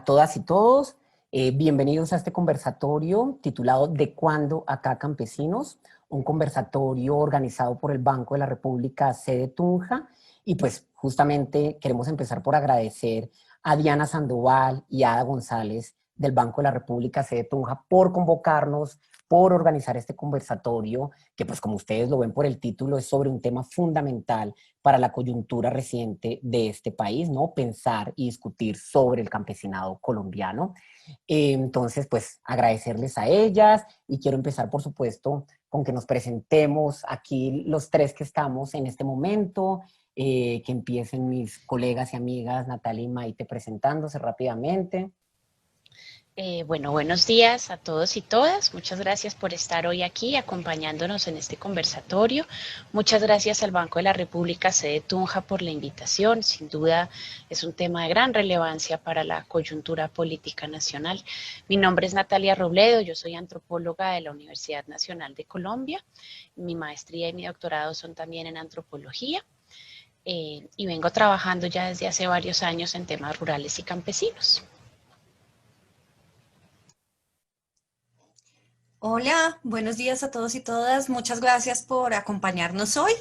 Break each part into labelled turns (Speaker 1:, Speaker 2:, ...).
Speaker 1: todas y todos. Bienvenidos a este conversatorio titulado ¿De cuándo acá campesinos? Un conversatorio organizado por el Banco de la República, sede Tunja. Y pues justamente queremos empezar por agradecer a Diana Sandoval y a Ada González del Banco de la República, sede Tunja, por convocarnos, por organizar este conversatorio, que pues como ustedes lo ven por el título, es sobre un tema fundamental para la coyuntura reciente de este país, ¿no? Pensar y discutir sobre el campesinado colombiano. Entonces, pues agradecerles a ellas y quiero empezar, por supuesto, con que nos presentemos aquí los tres que estamos en este momento, que empiecen mis colegas y amigas Natalia y Maite presentándose rápidamente.
Speaker 2: Bueno, buenos días a todos y todas. Muchas gracias por estar hoy aquí acompañándonos en este conversatorio. Muchas gracias al Banco de la República, sede Tunja, por la invitación. Sin duda es un tema de gran relevancia para la coyuntura política nacional. Mi nombre es Natalia Robledo, yo soy antropóloga de la Universidad Nacional de Colombia. Mi maestría y mi doctorado son también en antropología. Y vengo trabajando ya desde hace varios años en temas rurales y campesinos.
Speaker 3: Hola, buenos días a todos y todas. Muchas gracias por acompañarnos hoy.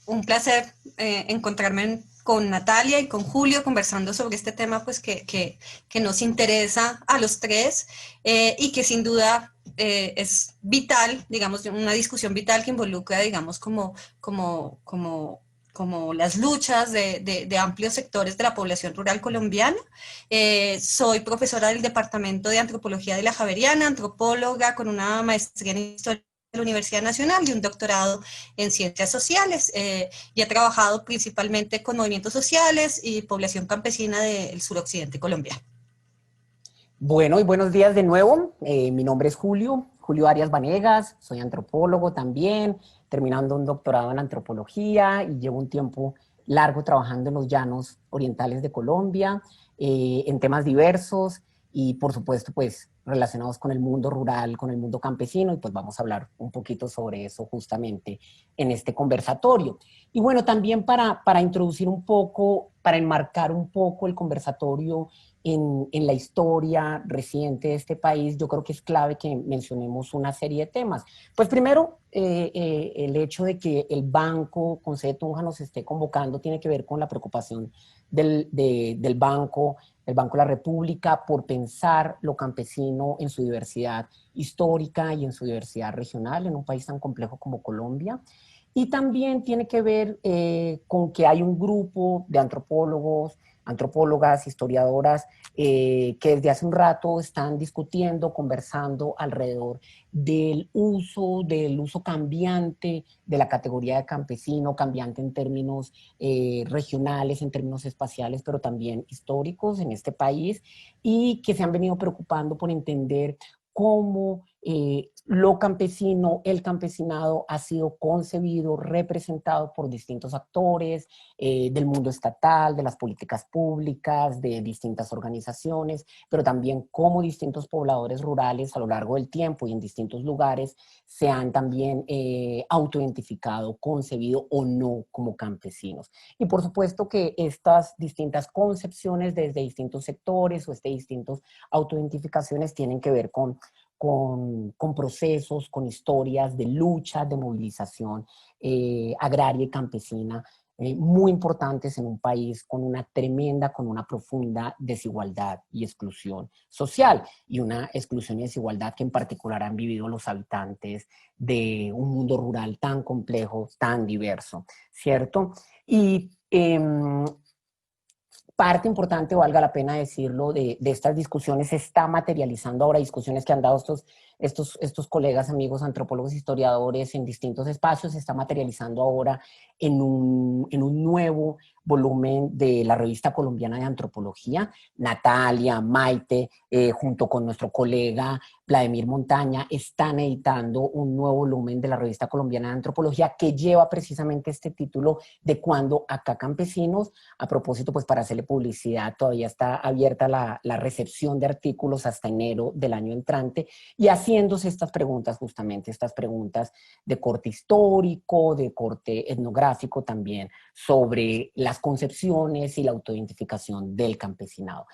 Speaker 3: Un placer encontrarme con Natalia y con Julio conversando sobre este tema pues, que nos interesa a los tres y que sin duda es vital, digamos, una discusión vital que involucra, digamos, como las luchas de amplios sectores de la población rural colombiana. Soy profesora del Departamento de Antropología de la Javeriana, antropóloga con una maestría en Historia de la Universidad Nacional y un doctorado en Ciencias Sociales. Y he trabajado principalmente con movimientos sociales y población campesina del suroccidente colombiano.
Speaker 1: Bueno, y buenos días de nuevo. Mi nombre es Julio Arias Vanegas, soy antropólogo también, terminando un doctorado en antropología y llevo un tiempo largo trabajando en los llanos orientales de Colombia, en temas diversos y por supuesto pues relacionados con el mundo rural, con el mundo campesino, y pues vamos a hablar un poquito sobre eso justamente en este conversatorio. Y bueno, también para introducir un poco, para enmarcar un poco el conversatorio en la historia reciente de este país, yo creo que es clave que mencionemos una serie de temas. Pues primero, el hecho de que el banco con sede Tunja nos esté convocando tiene que ver con la preocupación del banco, el Banco de la República, por pensar lo campesino en su diversidad histórica y en su diversidad regional en un país tan complejo como Colombia. Y también tiene que ver con que hay un grupo de antropólogos, antropólogas, historiadoras, que desde hace un rato están discutiendo, conversando alrededor del uso cambiante de la categoría de campesino, cambiante en términos regionales, en términos espaciales, pero también históricos en este país, y que se han venido preocupando por entender cómo lo campesino, el campesinado ha sido concebido, representado por distintos actores del mundo estatal, de las políticas públicas, de distintas organizaciones, pero también cómo distintos pobladores rurales a lo largo del tiempo y en distintos lugares se han también autoidentificado, concebido o no como campesinos. Y por supuesto que estas distintas concepciones desde distintos sectores o distintas autoidentificaciones tienen que ver con procesos, con historias de lucha, de movilización agraria y campesina muy importantes en un país con una profunda desigualdad y exclusión social, y una exclusión y desigualdad que en particular han vivido los habitantes de un mundo rural tan complejo, tan diverso, ¿cierto? Y parte importante, valga la pena decirlo, de estas discusiones se está materializando ahora, discusiones que han dado estos colegas, amigos, antropólogos, historiadores en distintos espacios, se está materializando ahora en un nuevo volumen de la Revista Colombiana de Antropología. Natalia, Maite, junto con nuestro colega Vladimir Montaña, están editando un nuevo volumen de la Revista Colombiana de Antropología que lleva precisamente este título de Cuándo acá campesinos. A propósito, pues para hacerle publicidad, todavía está abierta la recepción de artículos hasta enero del año entrante, y haciéndose estas preguntas, justamente estas preguntas de corte histórico, de corte etnográfico también, sobre las concepciones y la autoidentificación del campesinado.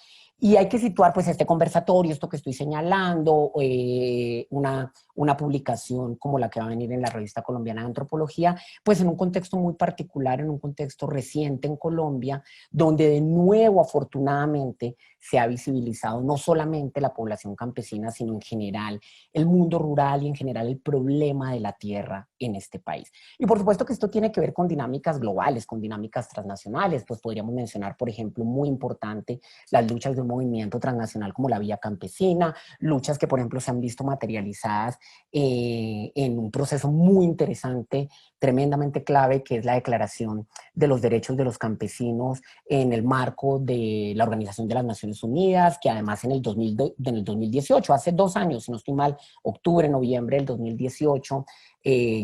Speaker 1: Y hay que situar pues este conversatorio, esto que estoy señalando, una publicación como la que va a venir en la Revista Colombiana de Antropología, pues en un contexto muy particular, en un contexto reciente en Colombia, donde de nuevo afortunadamente se ha visibilizado no solamente la población campesina, sino en general el mundo rural y en general el problema de la tierra en este país. Y por supuesto que esto tiene que ver con dinámicas globales, con dinámicas transnacionales, pues podríamos mencionar, por ejemplo, muy importante, las luchas de un movimiento transnacional como la Vía Campesina, luchas que, por ejemplo, se han visto materializadas en un proceso muy interesante, tremendamente clave, que es la Declaración de los Derechos de los Campesinos en el marco de la Organización de las Naciones Unidas, que además en el 2018, hace 2 años, si no estoy mal, octubre, noviembre del 2018,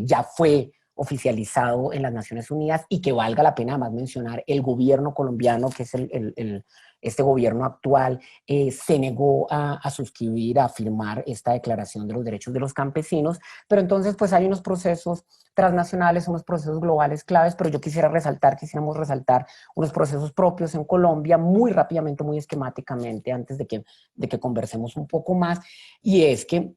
Speaker 1: ya fue oficializado en las Naciones Unidas, y que valga la pena más mencionar, el gobierno colombiano, que es este gobierno actual, se negó a suscribir, a firmar esta Declaración de los Derechos de los Campesinos, pero entonces pues hay unos procesos transnacionales, unos procesos globales claves, pero yo quisiéramos resaltar unos procesos propios en Colombia muy rápidamente, muy esquemáticamente, antes de que conversemos un poco más, y es que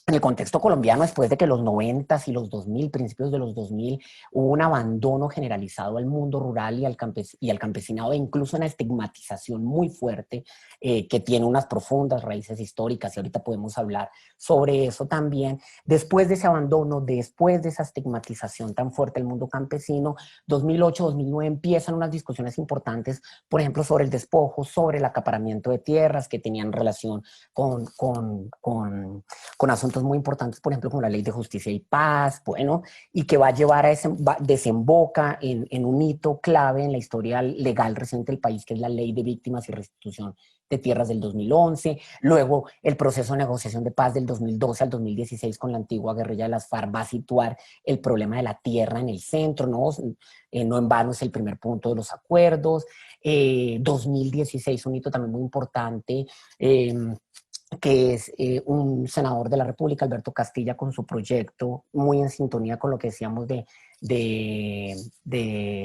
Speaker 1: en el contexto colombiano, después de que los 90 y los 2000, principios de los 2000, hubo un abandono generalizado al mundo rural y al campesinado, e incluso una estigmatización muy fuerte que tiene unas profundas raíces históricas, y ahorita podemos hablar sobre eso también. Después de ese abandono, después de esa estigmatización tan fuerte del mundo campesino, 2008, 2009 empiezan unas discusiones importantes, por ejemplo, sobre el despojo, sobre el acaparamiento de tierras que tenían relación con asuntos muy importantes, por ejemplo, como la Ley de Justicia y Paz, bueno, y que va a llevar a desemboca en un hito clave en la historia legal reciente del país, que es la Ley de Víctimas y Restitución de Tierras del 2011, luego el proceso de negociación de paz del 2012 al 2016 con la antigua guerrilla de las FARC va a situar el problema de la tierra en el centro, ¿no? No en vano es el primer punto de los acuerdos. 2016, un hito también muy importante, que es un senador de la República, Alberto Castilla, con su proyecto, muy en sintonía con lo que decíamos de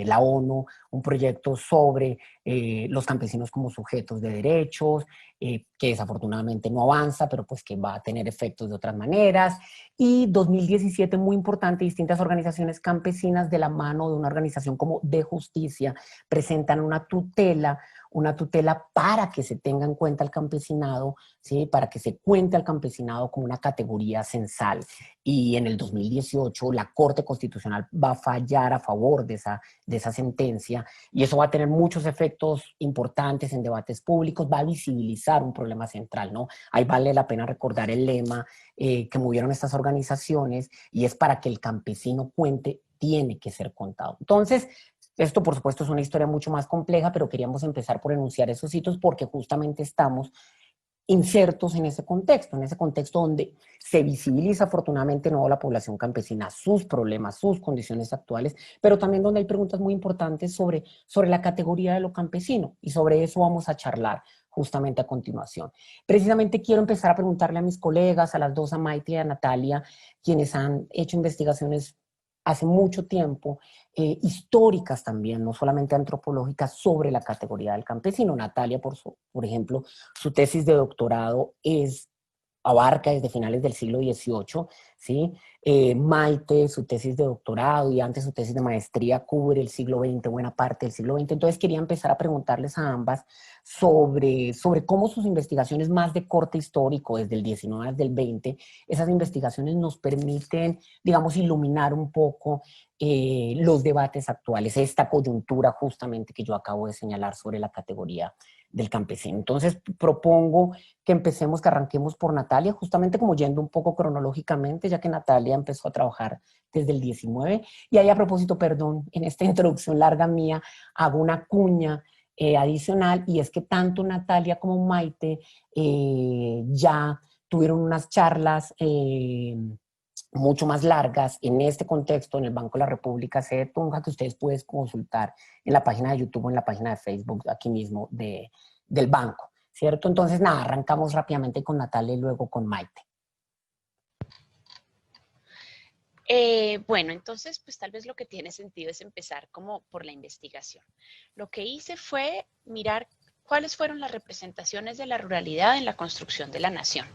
Speaker 1: la ONU, un proyecto sobre los campesinos como sujetos de derechos, que desafortunadamente no avanza, pero pues que va a tener efectos de otras maneras. Y 2017, muy importante, distintas organizaciones campesinas de la mano de una organización como De Justicia presentan una tutela para que se tenga en cuenta el campesinado, ¿sí? Para que se cuente al campesinado como una categoría censal. Y en el 2018 la Corte Constitucional va a fallar a favor de esa sentencia, y eso va a tener muchos efectos importantes en debates públicos, va a visibilizar un problema central, ¿no? Ahí vale la pena recordar el lema que movieron estas organizaciones, y es: para que el campesino cuente, tiene que ser contado. Entonces, esto, por supuesto, es una historia mucho más compleja, pero queríamos empezar por enunciar esos hitos porque justamente estamos insertos en ese contexto donde se visibiliza afortunadamente no la población campesina, sus problemas, sus condiciones actuales, pero también donde hay preguntas muy importantes sobre la categoría de lo campesino, y sobre eso vamos a charlar justamente a continuación. Precisamente quiero empezar a preguntarle a mis colegas, a las dos, a Maite y a Natalia, quienes han hecho investigaciones hace mucho tiempo, históricas también, no solamente antropológicas, sobre la categoría del campesino. Natalia, por ejemplo, su tesis de doctorado abarca desde finales del siglo XVIII, ¿sí? Maite, su tesis de doctorado y antes su tesis de maestría cubre el siglo XX, buena parte del siglo XX. Entonces quería empezar a preguntarles a ambas sobre cómo sus investigaciones más de corte histórico, desde el XIX hasta el XX, esas investigaciones nos permiten, digamos, iluminar un poco los debates actuales, esta coyuntura justamente que yo acabo de señalar sobre la categoría del campesino. Entonces propongo que empecemos, que arranquemos por Natalia, justamente como yendo un poco cronológicamente, ya que Natalia empezó a trabajar desde el 19. Y ahí, a propósito, perdón, en esta introducción larga mía, hago una cuña adicional, y es que tanto Natalia como Maite ya tuvieron unas charlas mucho más largas en este contexto, en el Banco de la República sede Tunja, que ustedes pueden consultar en la página de YouTube o en la página de Facebook aquí mismo del banco, ¿cierto? Entonces, nada, arrancamos rápidamente con Natalia y luego con Maite.
Speaker 2: Bueno, entonces, pues tal vez lo que tiene sentido es empezar como por la investigación. Lo que hice fue mirar ¿Cuáles fueron las representaciones de la ruralidad en la construcción de la nación?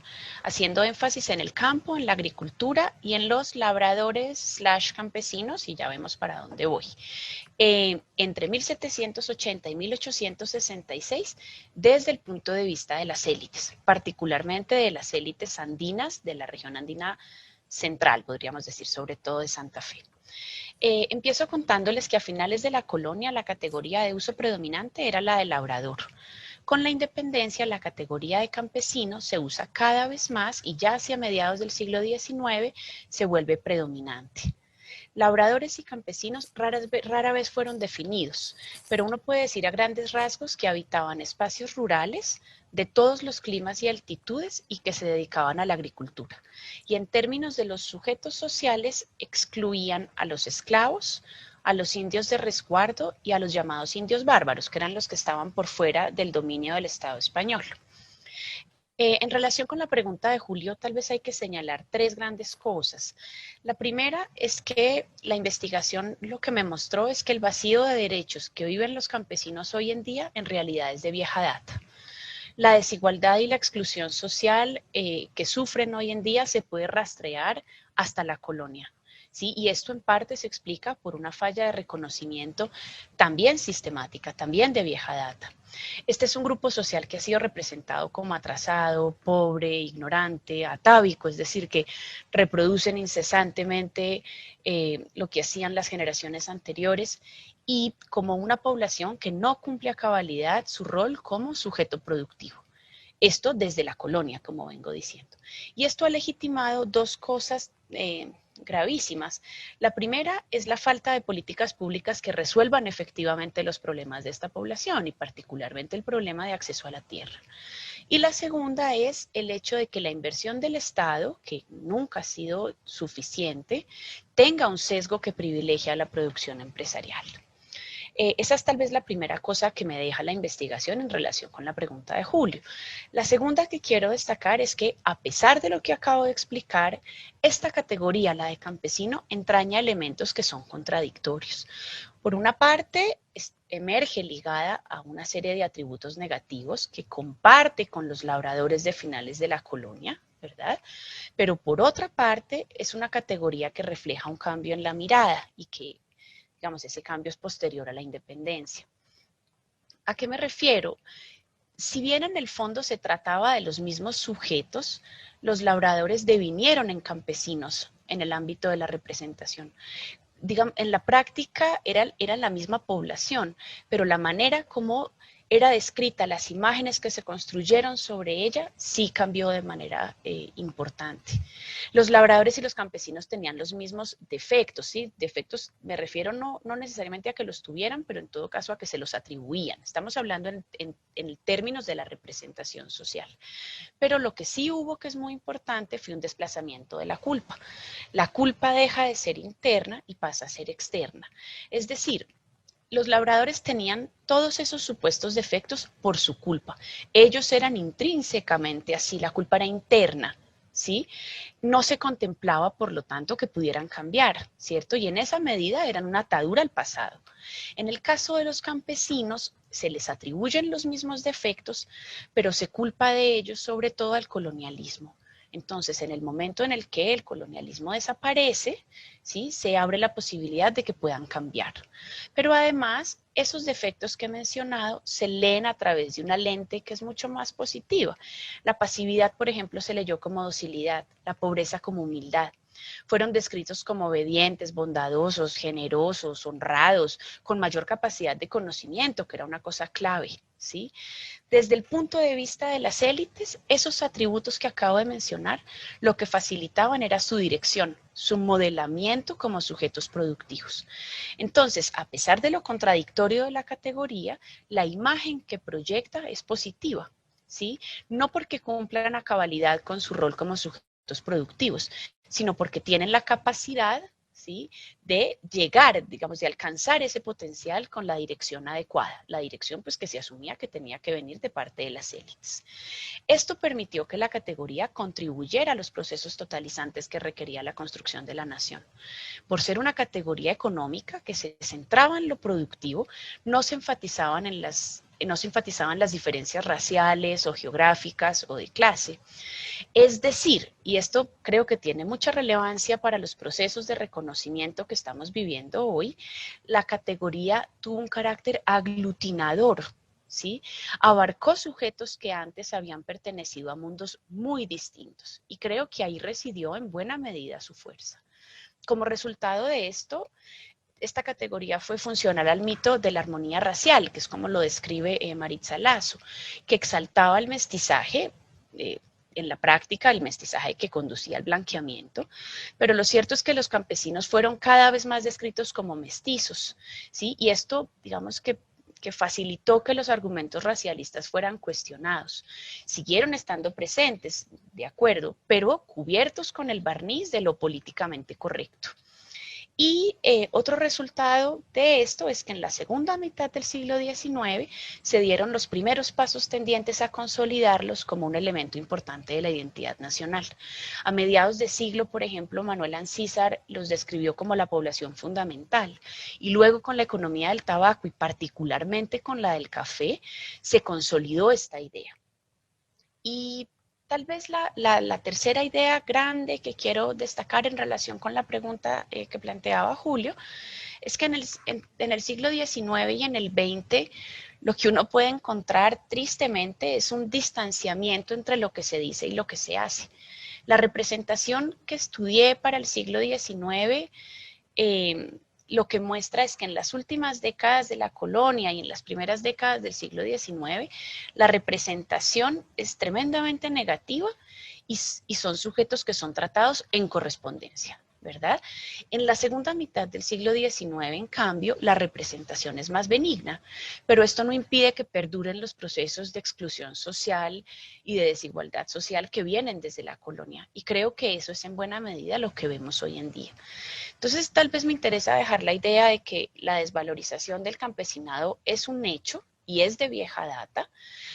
Speaker 2: Haciendo énfasis en el campo, en la agricultura y en los labradores / campesinos, y ya vemos para dónde voy. Entre 1780 y 1866, desde el punto de vista de las élites, particularmente de las élites andinas, de la región andina central, podríamos decir, sobre todo de Santa Fe. Empiezo contándoles que a finales de la colonia la categoría de uso predominante era la de labrador. Con la independencia, la categoría de campesino se usa cada vez más y ya hacia mediados del siglo XIX se vuelve predominante. Labradores y campesinos rara vez fueron definidos, pero uno puede decir a grandes rasgos que habitaban espacios rurales de todos los climas y altitudes y que se dedicaban a la agricultura. Y en términos de los sujetos sociales, excluían a los esclavos, a los indios de resguardo y a los llamados indios bárbaros, que eran los que estaban por fuera del dominio del Estado español. En relación con la pregunta de Julio, tal vez hay que señalar tres grandes cosas. La primera es que la investigación lo que me mostró es que el vacío de derechos que viven los campesinos hoy en día en realidad es de vieja data. La desigualdad y la exclusión social que sufren hoy en día se puede rastrear hasta la colonia. ¿Sí? Y esto en parte se explica por una falla de reconocimiento también sistemática, también de vieja data. Este es un grupo social que ha sido representado como atrasado, pobre, ignorante, atávico, es decir, que reproducen incesantemente lo que hacían las generaciones anteriores y como una población que no cumple a cabalidad su rol como sujeto productivo. Esto desde la colonia, como vengo diciendo. Y esto ha legitimado dos cosas gravísimas. La primera es la falta de políticas públicas que resuelvan efectivamente los problemas de esta población y particularmente el problema de acceso a la tierra. Y la segunda es el hecho de que la inversión del Estado, que nunca ha sido suficiente, tenga un sesgo que privilegia la producción empresarial. Esa es tal vez la primera cosa que me deja la investigación en relación con la pregunta de Julio. La segunda que quiero destacar es que, a pesar de lo que acabo de explicar, esta categoría, la de campesino, entraña elementos que son contradictorios. Por una parte, emerge ligada a una serie de atributos negativos que comparte con los labradores de finales de la colonia, ¿verdad? Pero por otra parte, es una categoría que refleja un cambio en la mirada y que, digamos, ese cambio es posterior a la independencia. ¿A qué me refiero? Si bien en el fondo se trataba de los mismos sujetos, los labradores devinieron en campesinos en el ámbito de la representación. Digamos, en la práctica era la misma población, pero la manera como era descrita, las imágenes que se construyeron sobre ella, sí cambió de manera importante. Los labradores y los campesinos tenían los mismos defectos, ¿sí? Defectos, me refiero no necesariamente a que los tuvieran, pero en todo caso a que se los atribuían. Estamos hablando en términos de la representación social. Pero lo que sí hubo, que es muy importante, fue un desplazamiento de la culpa. La culpa deja de ser interna y pasa a ser externa. Es decir, los labradores tenían todos esos supuestos defectos por su culpa. Ellos eran intrínsecamente así, la culpa era interna, ¿sí? No se contemplaba, por lo tanto, que pudieran cambiar, ¿cierto? Y en esa medida eran una atadura al pasado. En el caso de los campesinos, se les atribuyen los mismos defectos, pero se culpa de ellos sobre todo al colonialismo. Entonces, en el momento en el que el colonialismo desaparece, ¿sí? Se abre la posibilidad de que puedan cambiar. Pero además, esos defectos que he mencionado se leen a través de una lente que es mucho más positiva. La pasividad, por ejemplo, se leyó como docilidad, la pobreza como humildad. Fueron descritos como obedientes, bondadosos, generosos, honrados, con mayor capacidad de conocimiento, que era una cosa clave, ¿sí? Desde el punto de vista de las élites, esos atributos que acabo de mencionar, lo que facilitaban era su dirección, su modelamiento como sujetos productivos. Entonces, a pesar de lo contradictorio de la categoría, la imagen que proyecta es positiva, ¿sí? No porque cumplan a cabalidad con su rol como sujetos productivos, sino porque tienen la capacidad, ¿sí?, de llegar, digamos, de alcanzar ese potencial con la dirección adecuada. La dirección, pues, que se asumía que tenía que venir de parte de las élites. Esto permitió que la categoría contribuyera a los procesos totalizantes que requería la construcción de la nación. Por ser una categoría económica que se centraba en lo productivo, no se enfatizaban en las no se enfatizaban las diferencias raciales o geográficas o de clase. Es decir, y esto creo que tiene mucha relevancia para los procesos de reconocimiento que estamos viviendo hoy, la categoría tuvo un carácter aglutinador, ¿sí? Abarcó sujetos que antes habían pertenecido a mundos muy distintos y creo que ahí residió en buena medida su fuerza. Como resultado de esto, esta categoría fue funcional al mito de la armonía racial, que es como lo describe Maritza Lazo, que exaltaba el mestizaje, en la práctica el mestizaje que conducía al blanqueamiento, pero lo cierto es que los campesinos fueron cada vez más descritos como mestizos, ¿sí? Y esto, digamos que facilitó que los argumentos racialistas fueran cuestionados. Siguieron estando presentes, de acuerdo, pero cubiertos con el barniz de lo políticamente correcto. Y otro resultado de esto es que en la segunda mitad del siglo XIX se dieron los primeros pasos tendientes a consolidarlos como un elemento importante de la identidad nacional. A mediados de siglo, por ejemplo, Manuel Ancísar los describió como la población fundamental, y luego con la economía del tabaco y particularmente con la del café, se consolidó esta idea. Y tal vez la tercera idea grande que quiero destacar en relación con la pregunta que planteaba Julio, es que en el siglo XIX y en el XX lo que uno puede encontrar tristemente es un distanciamiento entre lo que se dice y lo que se hace. La representación que estudié para el siglo XIX lo que muestra es que en las últimas décadas de la colonia y en las primeras décadas del siglo XIX, la representación es tremendamente negativa y son sujetos que son tratados en correspondencia, ¿verdad? En la segunda mitad del siglo XIX, en cambio, la representación es más benigna, pero esto no impide que perduren los procesos de exclusión social y de desigualdad social que vienen desde la colonia, y creo que eso es en buena medida lo que vemos hoy en día. Entonces, tal vez me interesa dejar la idea de que la desvalorización del campesinado es un hecho y es de vieja data,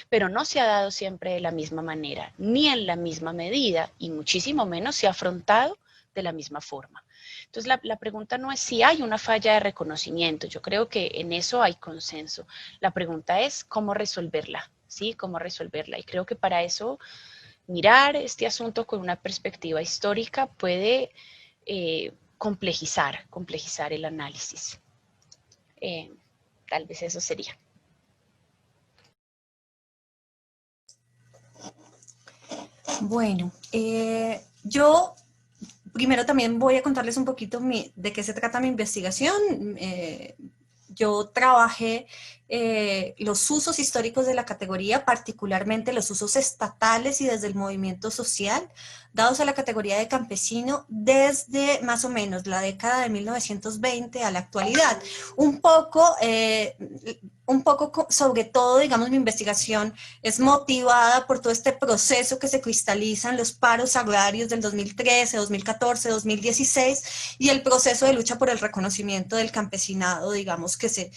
Speaker 2: pero no se ha dado siempre de la misma manera, ni en la misma medida, y muchísimo menos se ha afrontado de la misma forma. Entonces, la pregunta no es si hay una falla de reconocimiento, yo creo que en eso hay consenso. La pregunta es cómo resolverla, ¿sí? Cómo resolverla. Y creo que para eso mirar este asunto con una perspectiva histórica puede complejizar el análisis. Tal vez eso sería.
Speaker 3: Bueno, yo primero también voy a contarles un poquito de qué se trata mi investigación. Yo trabajé los usos históricos de la categoría, particularmente los usos estatales y desde el movimiento social, dados a la categoría de campesino desde más o menos la década de 1920 a la actualidad. Un poco, sobre todo, digamos, mi investigación es motivada por todo este proceso que se cristaliza en los paros agrarios del 2013, 2014, 2016 y el proceso de lucha por el reconocimiento del campesinado, digamos, que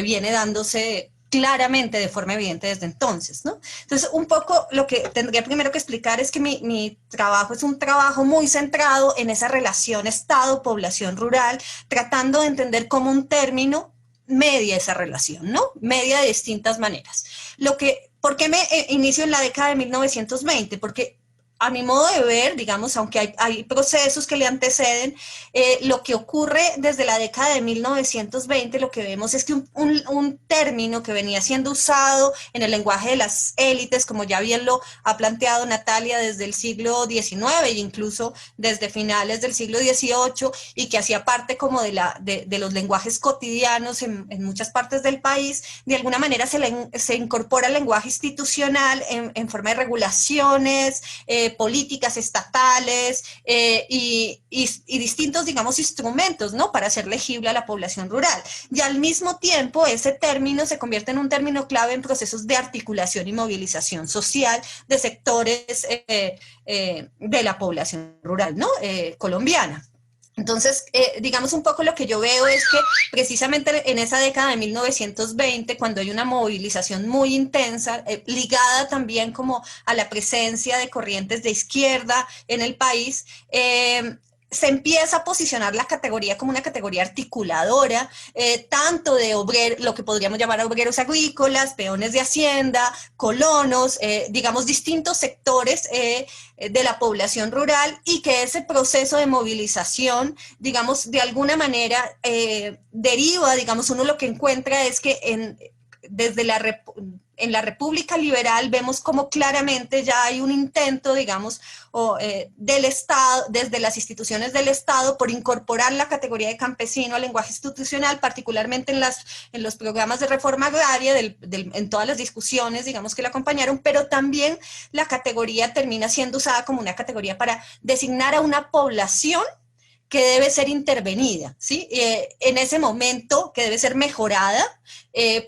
Speaker 3: viene dándose claramente de forma evidente desde entonces, ¿no? Entonces, un poco lo que tendría primero que explicar es que mi trabajo es un trabajo muy centrado en esa relación Estado-población rural, tratando de entender cómo un término media esa relación, ¿no? Media de distintas maneras. ¿Por qué me inicio en la década de 1920? Porque a mi modo de ver, digamos, aunque hay procesos que le anteceden, lo que ocurre desde la década de 1920, lo que vemos es que un término que venía siendo usado en el lenguaje de las élites, como ya bien lo ha planteado Natalia desde el siglo XIX e incluso desde finales del siglo XVIII, y que hacía parte como de los lenguajes cotidianos en muchas partes del país, de alguna manera se incorpora el lenguaje institucional en forma de regulaciones, políticas estatales y distintos, digamos, instrumentos, ¿no?, para hacer legible a la población rural. Y al mismo tiempo, ese término se convierte en un término clave en procesos de articulación y movilización social de sectores de la población rural, ¿no?, colombiana. Entonces, digamos, un poco lo que yo veo es que precisamente en esa década de 1920, cuando hay una movilización muy intensa, ligada también como a la presencia de corrientes de izquierda en el país, se empieza a posicionar la categoría como una categoría articuladora, tanto de lo que podríamos llamar obreros agrícolas, peones de hacienda, colonos, digamos distintos sectores de la población rural, y que ese proceso de movilización, digamos, de alguna manera deriva, digamos, uno lo que encuentra es que en la República Liberal vemos como claramente ya hay un intento, digamos, del Estado, desde las instituciones del Estado, por incorporar la categoría de campesino al lenguaje institucional, particularmente en los programas de reforma agraria, en todas las discusiones, digamos, que la acompañaron, pero también la categoría termina siendo usada como una categoría para designar a una población que debe ser intervenida, ¿sí? En ese momento que debe ser mejorada,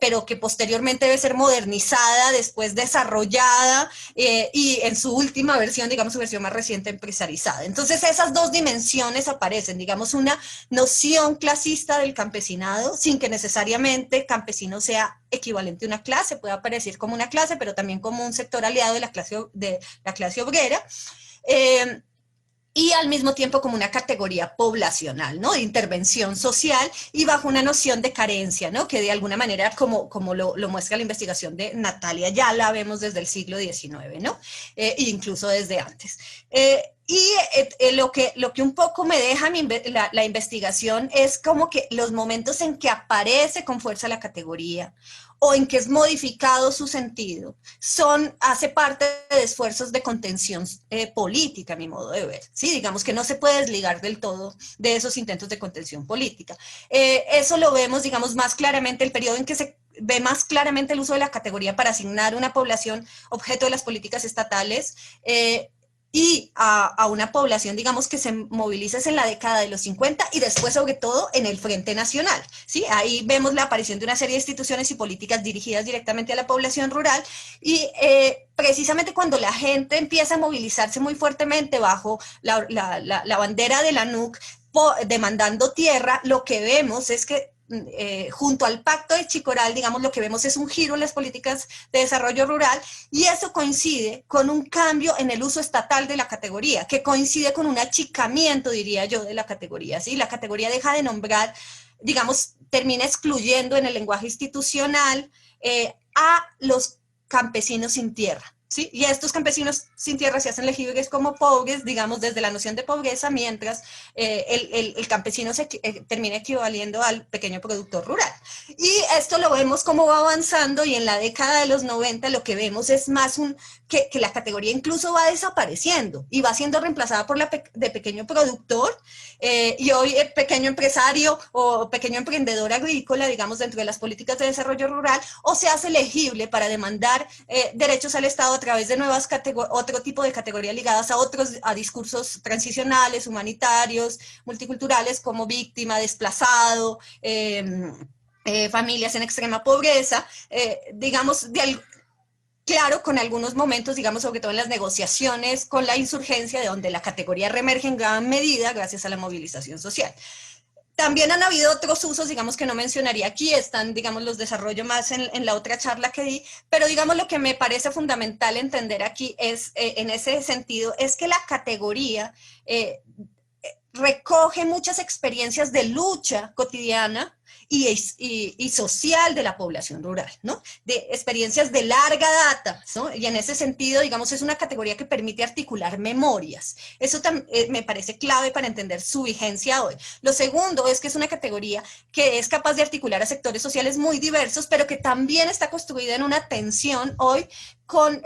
Speaker 3: pero que posteriormente debe ser modernizada, después desarrollada y en su última versión, digamos su versión más reciente, empresarizada. Entonces esas dos dimensiones aparecen, digamos una noción clasista del campesinado, sin que necesariamente campesino sea equivalente a una clase, puede aparecer como una clase, pero también como un sector aliado de la clase obrera. Y al mismo tiempo como una categoría poblacional, ¿no? De intervención social y bajo una noción de carencia, ¿no? Que de alguna manera, como lo muestra la investigación de Natalia, ya la vemos desde el siglo XIX, ¿no? Incluso desde antes. Lo que un poco me deja la investigación es como que los momentos en que aparece con fuerza la categoría, o en que es modificado su sentido, hace parte de esfuerzos de contención política, a mi modo de ver. ¿Sí? Digamos que no se puede desligar del todo de esos intentos de contención política. Eso lo vemos, digamos, más claramente, el periodo en que se ve más claramente el uso de la categoría para asignar una población objeto de las políticas estatales, y a una población, digamos, que se moviliza en la década de los 50 y después, sobre todo, en el Frente Nacional, ¿sí? Ahí vemos la aparición de una serie de instituciones y políticas dirigidas directamente a la población rural y precisamente cuando la gente empieza a movilizarse muy fuertemente bajo la bandera de la NUC, demandando tierra, lo que vemos es que junto al pacto de Chicoral, digamos, lo que vemos es un giro en las políticas de desarrollo rural, y eso coincide con un cambio en el uso estatal de la categoría, que coincide con un achicamiento, diría yo, de la categoría, ¿sí? La categoría deja de nombrar, digamos, termina excluyendo en el lenguaje institucional a los campesinos sin tierra. ¿Sí? Y estos campesinos sin tierra se hacen legibles como pobres, digamos, desde la noción de pobreza, mientras el campesino termina equivaliendo al pequeño productor rural. Y esto lo vemos como va avanzando, y en la década de los 90 lo que vemos es más que la categoría incluso va desapareciendo y va siendo reemplazada por la de pequeño productor, y hoy el pequeño empresario o pequeño emprendedor agrícola, digamos, dentro de las políticas de desarrollo rural, o se hace elegible para demandar derechos al Estado a través de otro tipo de categorías ligadas a discursos transicionales, humanitarios, multiculturales, como víctima, desplazado, familias en extrema pobreza, digamos, claro, con algunos momentos, digamos, sobre todo en las negociaciones con la insurgencia, de donde la categoría reemerge en gran medida gracias a la movilización social. También han habido otros usos, digamos, que no mencionaría aquí, están, digamos, los desarrollo más en la otra charla que di, pero, digamos, lo que me parece fundamental entender aquí es, en ese sentido, es que la categoría recoge muchas experiencias de lucha cotidiana y social de la población rural, ¿no? De experiencias de larga data, ¿no? Y en ese sentido, digamos, es una categoría que permite articular memorias. Eso me parece clave para entender su vigencia hoy. Lo segundo es que es una categoría que es capaz de articular a sectores sociales muy diversos, pero que también está construida en una tensión hoy con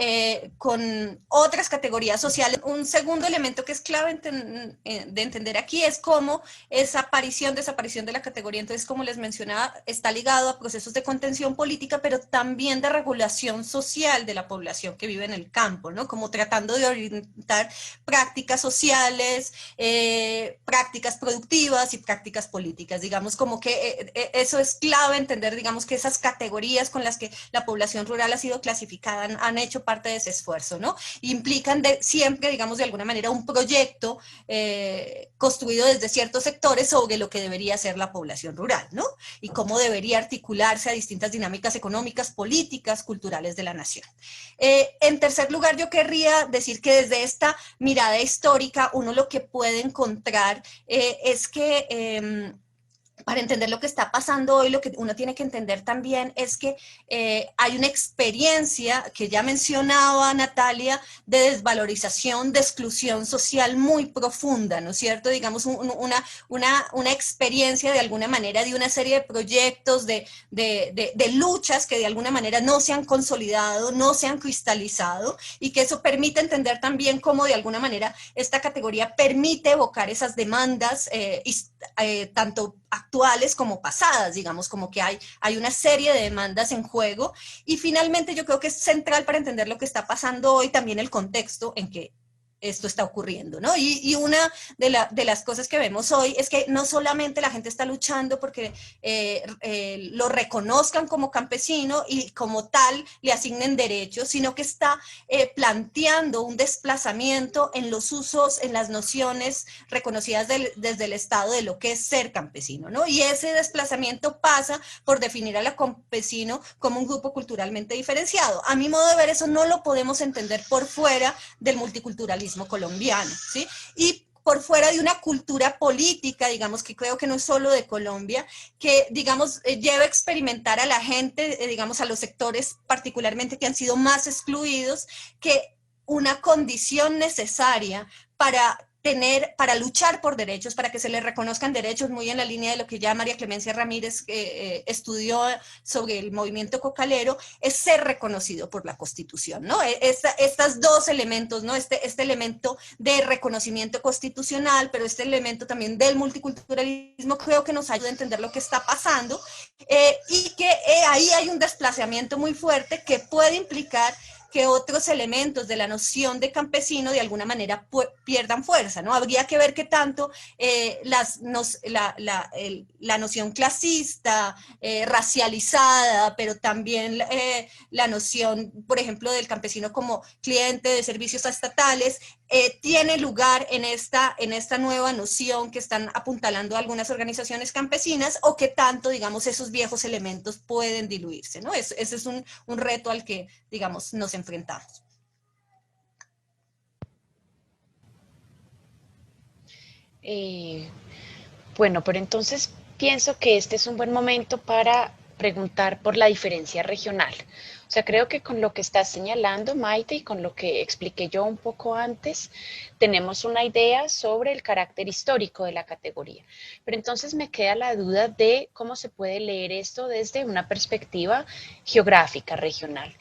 Speaker 3: otras categorías sociales. Un segundo elemento que es clave de entender aquí es cómo esa desaparición de la categoría, entonces, como les mencionaba, está ligado a procesos de contención política, pero también de regulación social de la población que vive en el campo, ¿no? Como tratando de orientar prácticas sociales, prácticas productivas y prácticas políticas. Digamos, como que eso es clave entender, digamos, que esas categorías con las que la población rural ha sido clasificada han hecho parte de ese esfuerzo, ¿no? Implican siempre, digamos, de alguna manera un proyecto construido desde ciertos sectores sobre lo que debería ser la población rural, ¿no? y cómo debería articularse a distintas dinámicas económicas, políticas, culturales de la nación. En tercer lugar, yo querría decir que desde esta mirada histórica uno lo que puede encontrar es que para entender lo que está pasando hoy, lo que uno tiene que entender también es que hay una experiencia que ya mencionaba Natalia de desvalorización, de exclusión social muy profunda, ¿no es cierto? Digamos, una experiencia de alguna manera de una serie de proyectos, de luchas que de alguna manera no se han consolidado, no se han cristalizado, y que eso permite entender también cómo de alguna manera esta categoría permite evocar esas demandas tanto actuales como pasadas, digamos, como que hay una serie de demandas en juego. Y finalmente yo creo que es central para entender lo que está pasando hoy también el contexto en que esto está ocurriendo, ¿no? Y una de las cosas que vemos hoy es que no solamente la gente está luchando porque lo reconozcan como campesino y como tal le asignen derechos, sino que está planteando un desplazamiento en los usos, en las nociones reconocidas desde el Estado de lo que es ser campesino, ¿no? Y ese desplazamiento pasa por definir al campesino como un grupo culturalmente diferenciado. A mi modo de ver, eso no lo podemos entender por fuera del multiculturalismo colombiano, ¿sí? Y por fuera de una cultura política, digamos, que creo que no es solo de Colombia, que, digamos, lleva a experimentar a la gente, digamos, a los sectores particularmente que han sido más excluidos, que una condición necesaria para luchar por derechos, para que se les reconozcan derechos, muy en la línea de lo que ya María Clemencia Ramírez estudió sobre el movimiento cocalero, es ser reconocido por la Constitución, ¿no? Estos dos elementos, ¿no? Este elemento de reconocimiento constitucional, pero este elemento también del multiculturalismo, creo que nos ayuda a entender lo que está pasando, y que ahí hay un desplazamiento muy fuerte que puede implicar que otros elementos de la noción de campesino de alguna manera pierdan fuerza, ¿no? Habría que ver qué tanto la noción clasista, racializada, pero también la noción, por ejemplo, del campesino como cliente de servicios estatales, tiene lugar en esta nueva noción que están apuntalando algunas organizaciones campesinas, o que tanto, digamos, esos viejos elementos pueden diluirse, ¿no? Ese es un reto al que, digamos, nos enfrentamos.
Speaker 2: Bueno, pero entonces pienso que este es un buen momento para preguntar por la diferencia regional. O sea, creo que con lo que estás señalando, Maite, y con lo que expliqué yo un poco antes, tenemos una idea sobre el carácter histórico de la categoría. Pero entonces me queda la duda de cómo se puede leer esto desde una perspectiva geográfica, regional.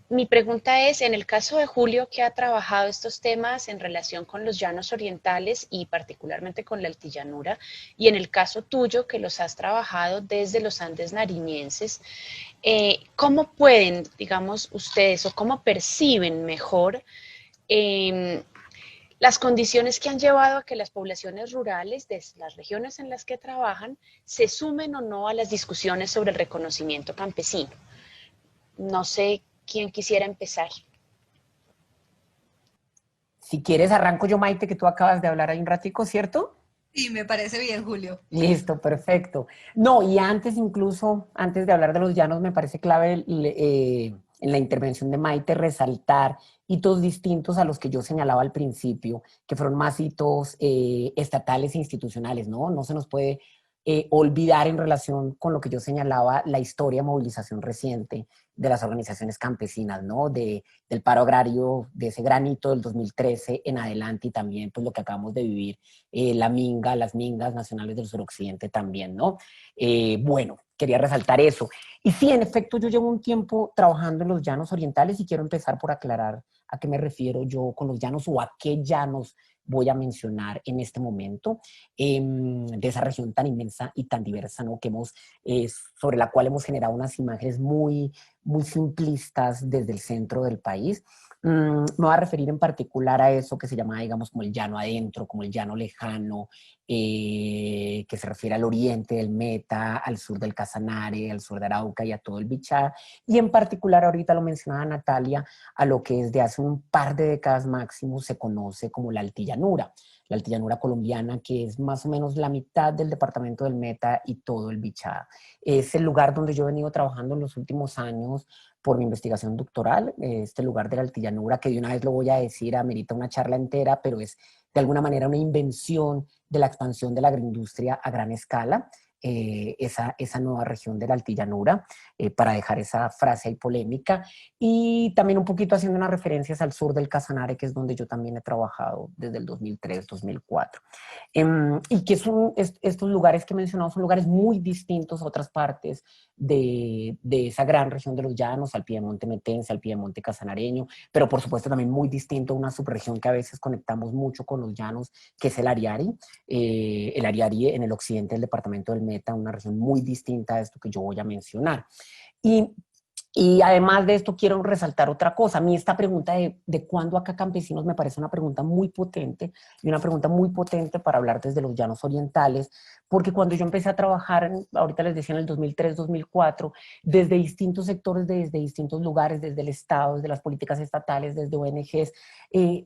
Speaker 2: Mi pregunta es, en el caso de Julio, que ha trabajado estos temas en relación con los llanos orientales y particularmente con la altillanura, y en el caso tuyo, que los has trabajado desde los Andes nariñenses, ¿cómo pueden, digamos, ustedes o cómo perciben mejor las condiciones que han llevado a que las poblaciones rurales de las regiones en las que trabajan se sumen o no a las discusiones sobre el reconocimiento campesino? No sé quién quisiera empezar.
Speaker 1: Si quieres, arranco yo, Maite, que tú acabas de hablar ahí un ratico, ¿cierto?
Speaker 3: Sí, me parece bien, Julio.
Speaker 1: Listo, perfecto. No, y antes incluso, antes de hablar de los llanos, me parece clave en la intervención de Maite resaltar hitos distintos a los que yo señalaba al principio, que fueron más hitos estatales e institucionales, ¿no? No se nos puede olvidar en relación con lo que yo señalaba, la historia de movilización reciente de las organizaciones campesinas, ¿no? Del paro agrario, de ese gran hito del 2013 en adelante, y también pues lo que acabamos de vivir, las mingas nacionales del suroccidente también, ¿no? Bueno, quería resaltar eso. Y sí, en efecto, yo llevo un tiempo trabajando en los llanos orientales y quiero empezar por aclarar a qué me refiero yo con los llanos o a qué llanos voy a mencionar en este momento, de esa región tan inmensa y tan diversa, ¿no? Sobre la cual hemos generado unas imágenes muy, muy simplistas desde el centro del país. Me voy a referir en particular a eso que se llama, digamos, como el llano adentro, como el llano lejano, que se refiere al oriente del Meta, al sur del Casanare, al sur de Arauca y a todo el Bichá, y en particular, ahorita lo mencionaba Natalia, a lo que desde hace un par de décadas máximo se conoce como la altillanura. la altillanura colombiana, que es más o menos la mitad del departamento del Meta y todo el Bichada. Es el lugar donde yo he venido trabajando en los últimos años por mi investigación doctoral, este lugar de la altillanura, que de una vez lo voy a decir, amerita una charla entera, pero es de alguna manera una invención de la expansión de la agroindustria a gran escala, esa nueva región de la altillanura, para dejar esa frase ahí polémica, y también un poquito haciendo unas referencias al sur del Casanare, que es donde yo también he trabajado desde el 2003-2004. Y que estos lugares que he mencionado son lugares muy distintos a otras partes de esa gran región de los llanos, al piedemonte metense, al piedemonte casanareño, pero por supuesto también muy distinto a una subregión que a veces conectamos mucho con los llanos, que es el Ariari en el occidente del departamento del Meta, una región muy distinta a esto que yo voy a mencionar. Y y además de esto quiero resaltar otra cosa. A mí esta pregunta de cuándo acá campesinos me parece una pregunta muy potente y una pregunta muy potente para hablar desde los llanos orientales, porque cuando yo empecé a trabajar, ahorita les decía en el 2003-2004, desde distintos sectores, desde distintos lugares, desde el Estado, desde las políticas estatales, desde ONGs,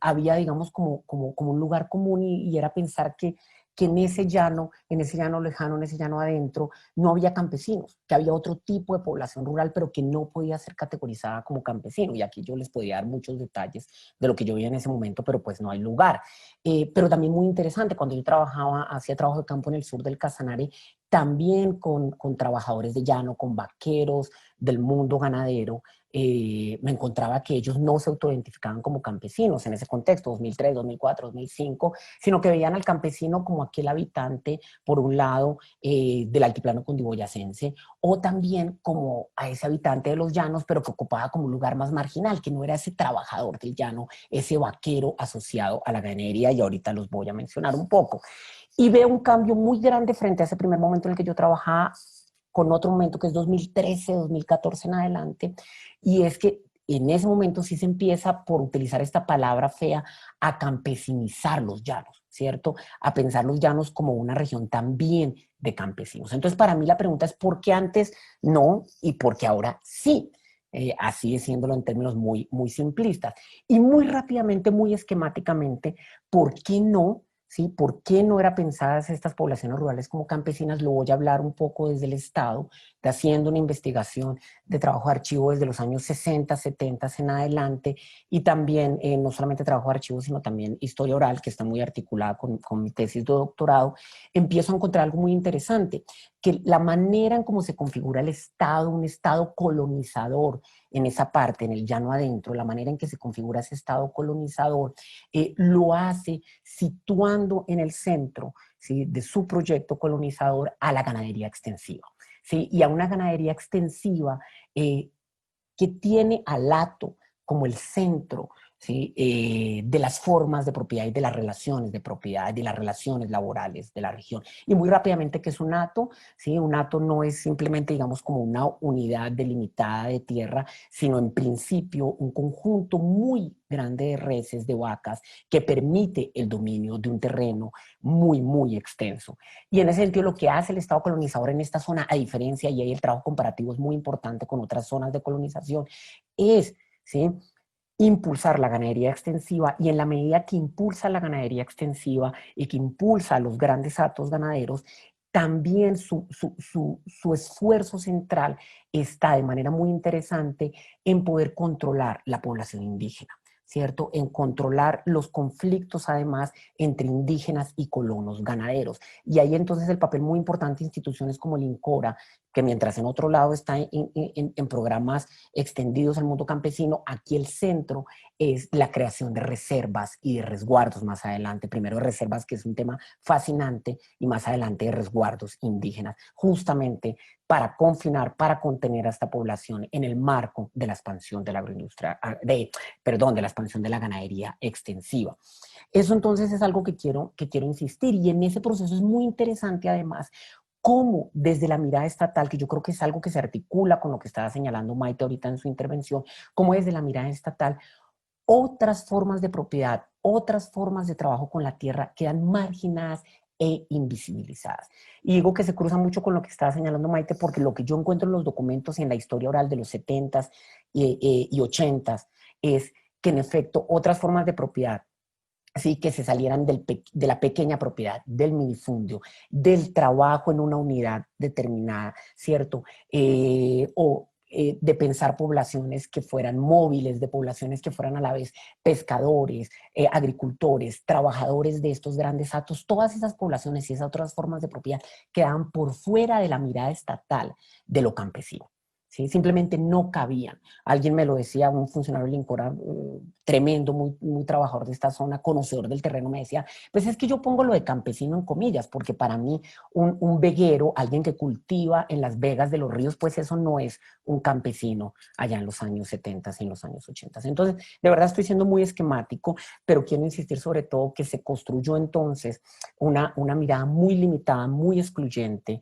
Speaker 1: había, digamos, como un lugar común y era pensar que en ese llano lejano, en ese llano adentro, no había campesinos, que había otro tipo de población rural, pero que no podía ser categorizada como campesino. Y aquí yo les podía dar muchos detalles de lo que yo veía en ese momento, pero pues no hay lugar. Pero también muy interesante, cuando yo hacía trabajo de campo en el sur del Casanare, también con trabajadores de llano, con vaqueros del mundo ganadero, me encontraba que ellos no se autoidentificaban como campesinos en ese contexto, 2003, 2004, 2005, sino que veían al campesino como aquel habitante, por un lado, del altiplano cundiboyacense, o también como a ese habitante de los llanos, pero que ocupaba como un lugar más marginal, que no era ese trabajador del llano, ese vaquero asociado a la ganadería, y ahorita los voy a mencionar un poco. Y veo un cambio muy grande frente a ese primer momento en el que yo trabajaba, con otro momento que es 2013, 2014 en adelante, y es que en ese momento sí se empieza, por utilizar esta palabra fea, a campesinizar los llanos, ¿cierto? A pensar los llanos como una región también de campesinos. Entonces, para mí la pregunta es ¿por qué antes no y por qué ahora sí? Así diciéndolo en términos muy, muy simplistas. Y muy rápidamente, muy esquemáticamente, ¿por qué no? ¿Sí? ¿Por qué no eran pensadas estas poblaciones rurales como campesinas? Lo voy a hablar un poco desde el Estado, de haciendo una investigación de trabajo de archivo desde los años 60, 70 en adelante, y también no solamente trabajo de archivo, sino también historia oral, que está muy articulada con mi tesis de doctorado. Empiezo a encontrar algo muy interesante, que la manera en cómo se configura el Estado, un Estado colonizador en esa parte, en el llano adentro, la manera en que se configura ese Estado colonizador, lo hace situando en el centro, ¿sí?, de su proyecto colonizador a la ganadería extensiva, ¿sí? Y a una ganadería extensiva que tiene al hato como el centro, ¿sí?, de las formas de propiedad y de las relaciones de propiedad, de las relaciones laborales de la región. Y muy rápidamente, ¿qué es un hato? ¿Sí? Un hato no es simplemente, digamos, como una unidad delimitada de tierra, sino en principio un conjunto muy grande de reses, de vacas, que permite el dominio de un terreno muy, muy extenso. Y en ese sentido, lo que hace el Estado colonizador en esta zona, a diferencia, y ahí el trabajo comparativo es muy importante con otras zonas de colonización, es, ¿sí?, impulsar la ganadería extensiva, y en la medida que impulsa la ganadería extensiva y que impulsa a los grandes hatos ganaderos, también su esfuerzo central está de manera muy interesante en poder controlar la población indígena, ¿cierto? En controlar los conflictos, además, entre indígenas y colonos ganaderos. Y ahí entonces el papel muy importante de instituciones como el INCORA, que mientras en otro lado está en programas extendidos al mundo campesino, aquí el centro es la creación de reservas y de resguardos más adelante. Primero de reservas, que es un tema fascinante, y más adelante de resguardos indígenas, justamente para confinar, para contener a esta población en el marco de la expansión de la agroindustria, de la expansión de la ganadería extensiva. Eso entonces es algo que quiero insistir, y en ese proceso es muy interesante además cómo desde la mirada estatal, que yo creo que es algo que se articula con lo que estaba señalando Maite ahorita en su intervención, cómo desde la mirada estatal otras formas de propiedad, otras formas de trabajo con la tierra quedan marginadas e invisibilizadas. Y digo que se cruza mucho con lo que estaba señalando Maite, porque lo que yo encuentro en los documentos y en la historia oral de los 70s y 80s es que en efecto otras formas de propiedad sí, que se salieran de la pequeña propiedad, del minifundio, del trabajo en una unidad determinada, ¿cierto? De pensar poblaciones que fueran móviles, de poblaciones que fueran a la vez pescadores, agricultores, trabajadores de estos grandes hatos, todas esas poblaciones y esas otras formas de propiedad quedaban por fuera de la mirada estatal de lo campesino. ¿Sí? Simplemente no cabían. Alguien me lo decía, un funcionario del INCORA tremendo, muy trabajador de esta zona, conocedor del terreno, me decía, pues es que yo pongo lo de campesino en comillas, porque para mí un veguero, alguien que cultiva en las vegas de los ríos, pues eso no es un campesino allá en los años 70 y en los años 80. Entonces, de verdad estoy siendo muy esquemático, pero quiero insistir sobre todo que se construyó entonces una mirada muy limitada, muy excluyente,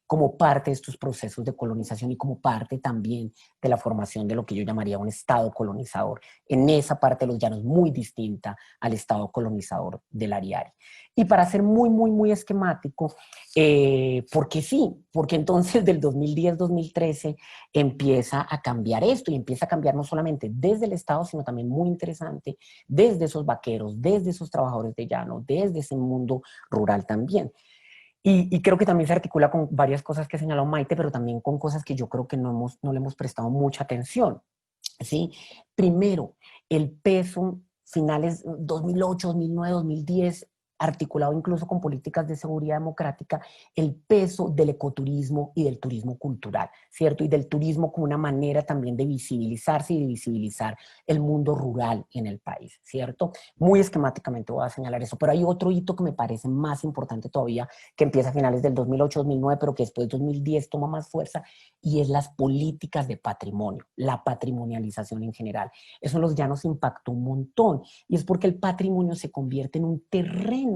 Speaker 1: como parte de estos procesos de colonización y como parte también de la formación de lo que yo llamaría un Estado colonizador, en esa parte de los llanos muy distinta al Estado colonizador del Ariari. Y para ser muy esquemático, porque sí, porque entonces del 2010-2013 empieza a cambiar esto y empieza a cambiar no solamente desde el Estado, sino también muy interesante, desde esos vaqueros, desde esos trabajadores de llano, desde ese mundo rural también. Y creo que también se articula con varias cosas que ha señalado Maite, pero también con cosas que yo creo que no le hemos prestado mucha atención, ¿sí? Primero, el peso finales 2008, 2009, 2010, articulado incluso con políticas de seguridad democrática, el peso del ecoturismo y del turismo cultural, ¿cierto? Y del turismo como una manera también de visibilizarse y de visibilizar el mundo rural en el país, ¿cierto? Muy esquemáticamente voy a señalar eso, pero hay otro hito que me parece más importante todavía, que empieza a finales del 2008-2009, pero que después de 2010 toma más fuerza, y es las políticas de patrimonio, la patrimonialización en general. Eso en los llanos impactó un montón, y es porque el patrimonio se convierte en un terreno,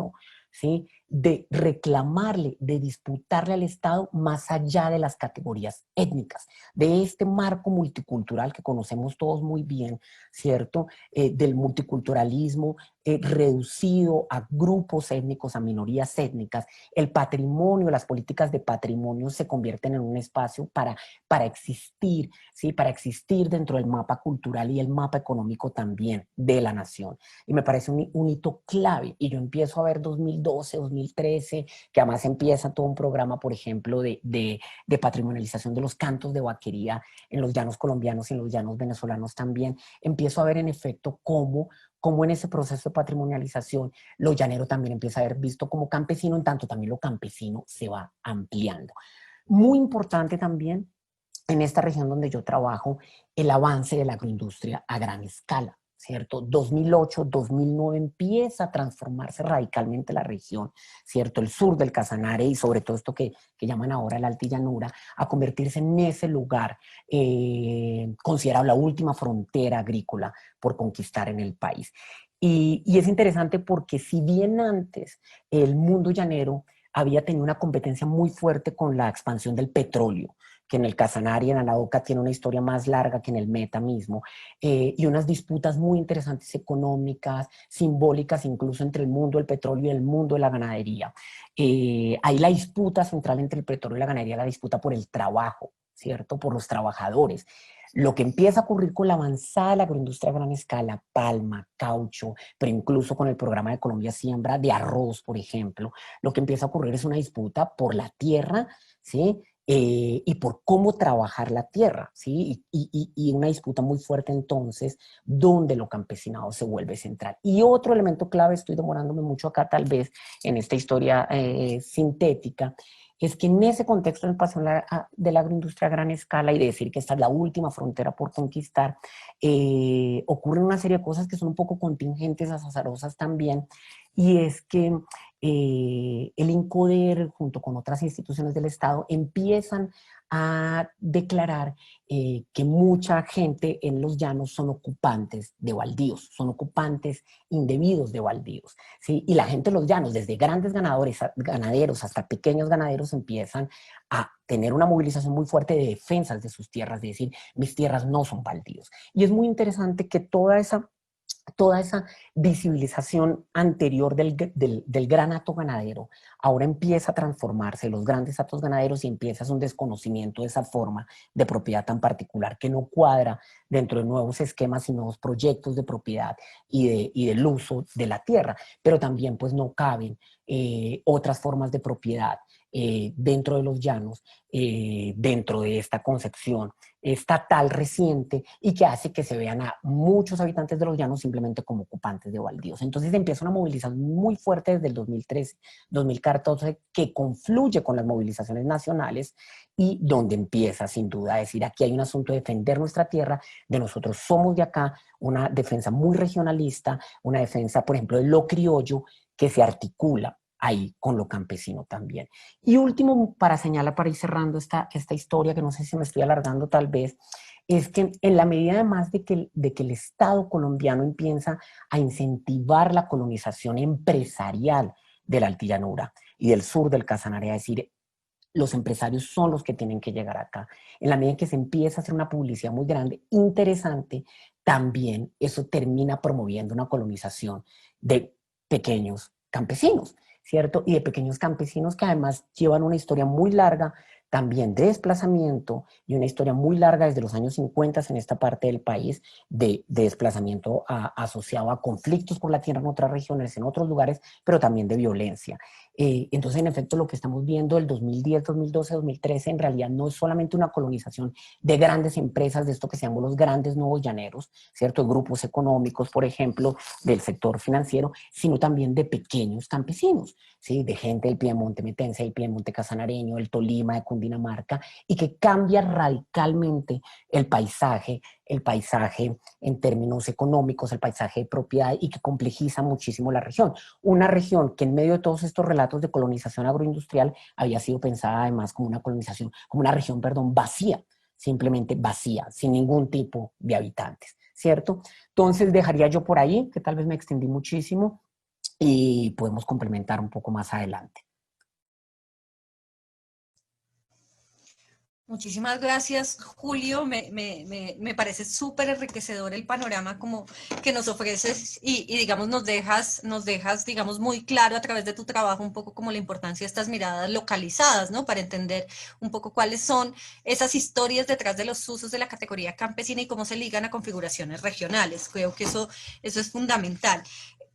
Speaker 1: ¿sí?, de reclamarle, de disputarle al Estado más allá de las categorías étnicas, de este marco multicultural que conocemos todos muy bien, ¿cierto? Del multiculturalismo reducido a grupos étnicos, a minorías étnicas. El patrimonio, las políticas de patrimonio se convierten en un espacio para existir, ¿sí? Para existir dentro del mapa cultural y el mapa económico también de la nación. Y me parece un hito clave. Y yo empiezo a ver 2012, 2013, que además empieza todo un programa, por ejemplo, de patrimonialización de los cantos de vaquería en los llanos colombianos y en los llanos venezolanos también. Empiezo a ver en efecto cómo en ese proceso de patrimonialización lo llanero también empieza a ver visto como campesino, en tanto también lo campesino se va ampliando. Muy importante también en esta región donde yo trabajo, el avance de la agroindustria a gran escala, ¿cierto? 2008, 2009 empieza a transformarse radicalmente la región, ¿cierto? El sur del Casanare y sobre todo esto que llaman ahora la Altillanura, a convertirse en ese lugar considerado la última frontera agrícola por conquistar en el país. Y es interesante porque si bien antes el mundo llanero había tenido una competencia muy fuerte con la expansión del petróleo, que en el Casanare y en Arauca tiene una historia más larga que en el Meta mismo, y unas disputas muy interesantes económicas, simbólicas, incluso entre el mundo del petróleo y el mundo de la ganadería. Ahí la disputa central entre el petróleo y la ganadería, la disputa por el trabajo, ¿cierto? Por los trabajadores. Lo que empieza a ocurrir con la avanzada de la agroindustria a gran escala, palma, caucho, pero incluso con el programa de Colombia Siembra de arroz, por ejemplo, lo que empieza a ocurrir es una disputa por la tierra, ¿sí? Y por cómo trabajar la tierra, ¿sí? Y una disputa muy fuerte entonces, donde lo campesinado se vuelve central. Y otro elemento clave, estoy demorándome mucho acá tal vez en esta historia sintética, es que en ese contexto del paso de la agroindustria a gran escala y de decir que esta es la última frontera por conquistar, ocurren una serie de cosas que son un poco contingentes, azarosas también, y es que el INCODER, junto con otras instituciones del Estado, empiezan a declarar que mucha gente en los llanos son ocupantes de baldíos, son ocupantes indebidos de baldíos, ¿sí? Y la gente de los llanos, desde grandes ganaderos hasta pequeños ganaderos, empiezan a tener una movilización muy fuerte de defensas de sus tierras, de decir, mis tierras no son baldíos. Y es muy interesante que toda esa toda esa visibilización anterior del gran hato ganadero ahora empieza a transformarse los grandes hatos ganaderos y empieza un desconocimiento de esa forma de propiedad tan particular que no cuadra dentro de nuevos esquemas y nuevos proyectos de propiedad y del uso de la tierra, pero también pues no caben otras formas de propiedad dentro de los llanos, dentro de esta concepción estatal reciente y que hace que se vean a muchos habitantes de los llanos simplemente como ocupantes de baldíos. Entonces empieza una movilización muy fuerte desde el 2013, 2014 que confluye con las movilizaciones nacionales y donde empieza sin duda a decir aquí hay un asunto de defender nuestra tierra, de nosotros somos de acá, una defensa muy regionalista, una defensa por ejemplo de lo criollo que se articula ahí con lo campesino también. Y último, para señalar, para ir cerrando esta historia, que no sé si me estoy alargando tal vez, es que en la medida además de que el Estado colombiano empieza a incentivar la colonización empresarial de la altillanura y del sur del Casanare, es decir, los empresarios son los que tienen que llegar acá. En la medida en que se empieza a hacer una publicidad muy grande, interesante, también eso termina promoviendo una colonización de pequeños campesinos, ¿cierto? Y de pequeños campesinos que además llevan una historia muy larga también de desplazamiento y una historia muy larga desde los años 50 en esta parte del país de desplazamiento asociado a conflictos por la tierra en otras regiones, en otros lugares, pero también de violencia. Entonces, en efecto, lo que estamos viendo el 2010, 2012, 2013, en realidad no es solamente una colonización de grandes empresas, de esto que se llaman los grandes nuevos llaneros, ¿cierto? Grupos económicos, por ejemplo, del sector financiero, sino también de pequeños campesinos, ¿sí? De gente del Piemonte metense, del Piemonte casanareño, del Tolima, de Cundinamarca, y que cambia radicalmente el paisaje en términos económicos, el paisaje de propiedad y que complejiza muchísimo la región. Una región que en medio de todos estos relatos de colonización agroindustrial había sido pensada además como una colonización, como una región, perdón, vacía, simplemente vacía, sin ningún tipo de habitantes, ¿cierto? Entonces dejaría yo por ahí, que tal vez me extendí muchísimo y podemos complementar un poco más adelante.
Speaker 3: Muchísimas gracias, Julio. Me parece súper enriquecedor el panorama como que nos ofreces y digamos, nos dejas, digamos, muy claro a través de tu trabajo un poco como la importancia de estas miradas localizadas, ¿no? Para entender un poco cuáles son esas historias detrás de los usos de la categoría campesina y cómo se ligan a configuraciones regionales. Creo que eso es fundamental.